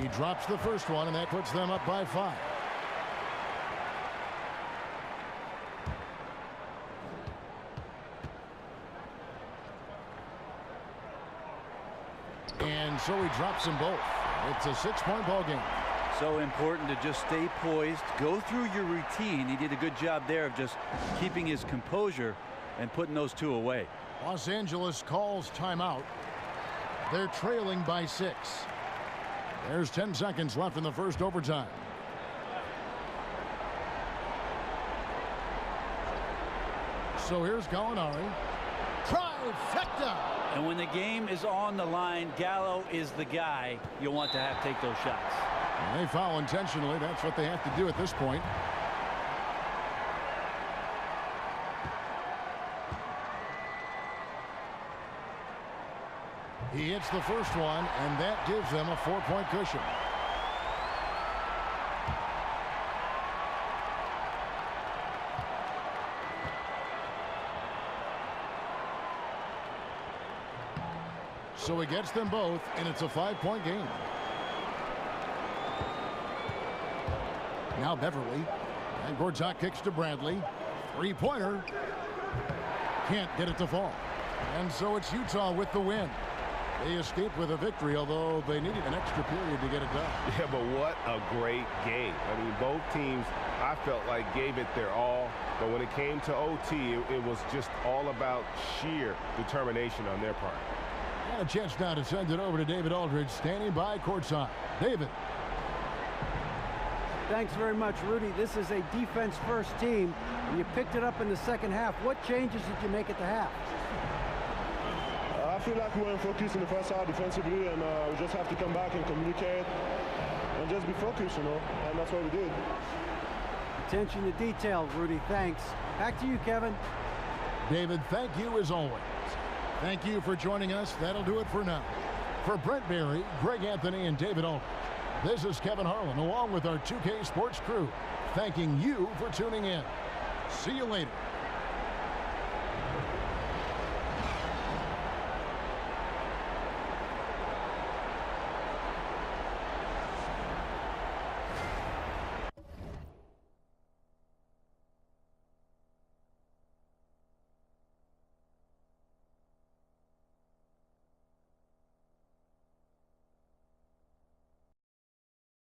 He drops the first one, and that puts them up by 5. And so he drops them both. It's a 6-point ball game.
So important to just stay poised, go through your routine. He did a good job there of just keeping his composure and putting those 2 away.
Los Angeles calls timeout. They're trailing by 6. There's 10 seconds left in the first overtime. So here's Gallinari. Trifecta!
And when the game is on the line, Gallo is the guy you want to take those shots.
And they foul intentionally. That's what they have to do at this point. He hits the first one, and that gives them a 4-point cushion. So he gets them both, and it's a 5-point game. Now Beverly. And Gortat kicks to Bradley. 3-pointer. Can't get it to fall. And so it's Utah with the win. They escaped with a victory, although they needed an extra period to get it done.
Yeah, but what a great game. I mean, both teams, I felt like, gave it their all. But when it came to OT, it was just all about sheer determination on their part.
And a chance now to send it over to David Aldridge, standing by courtside. David.
Thanks very much, Rudy. This is a defense-first team, and you picked it up in the second half. What changes did you make at the half?
I feel like we weren't focused in the first half defensively, and we just have to come back and communicate and just be focused, you know, and that's what we did.
Attention to detail, Rudy. Thanks. Back to you, Kevin.
David, thank you as always. Thank you for joining us. That'll do it for now. For Brent Barry, Greg Anthony, and David Aldridge, this is Kevin Harlan, along with our 2K Sports crew, thanking you for tuning in. See you later.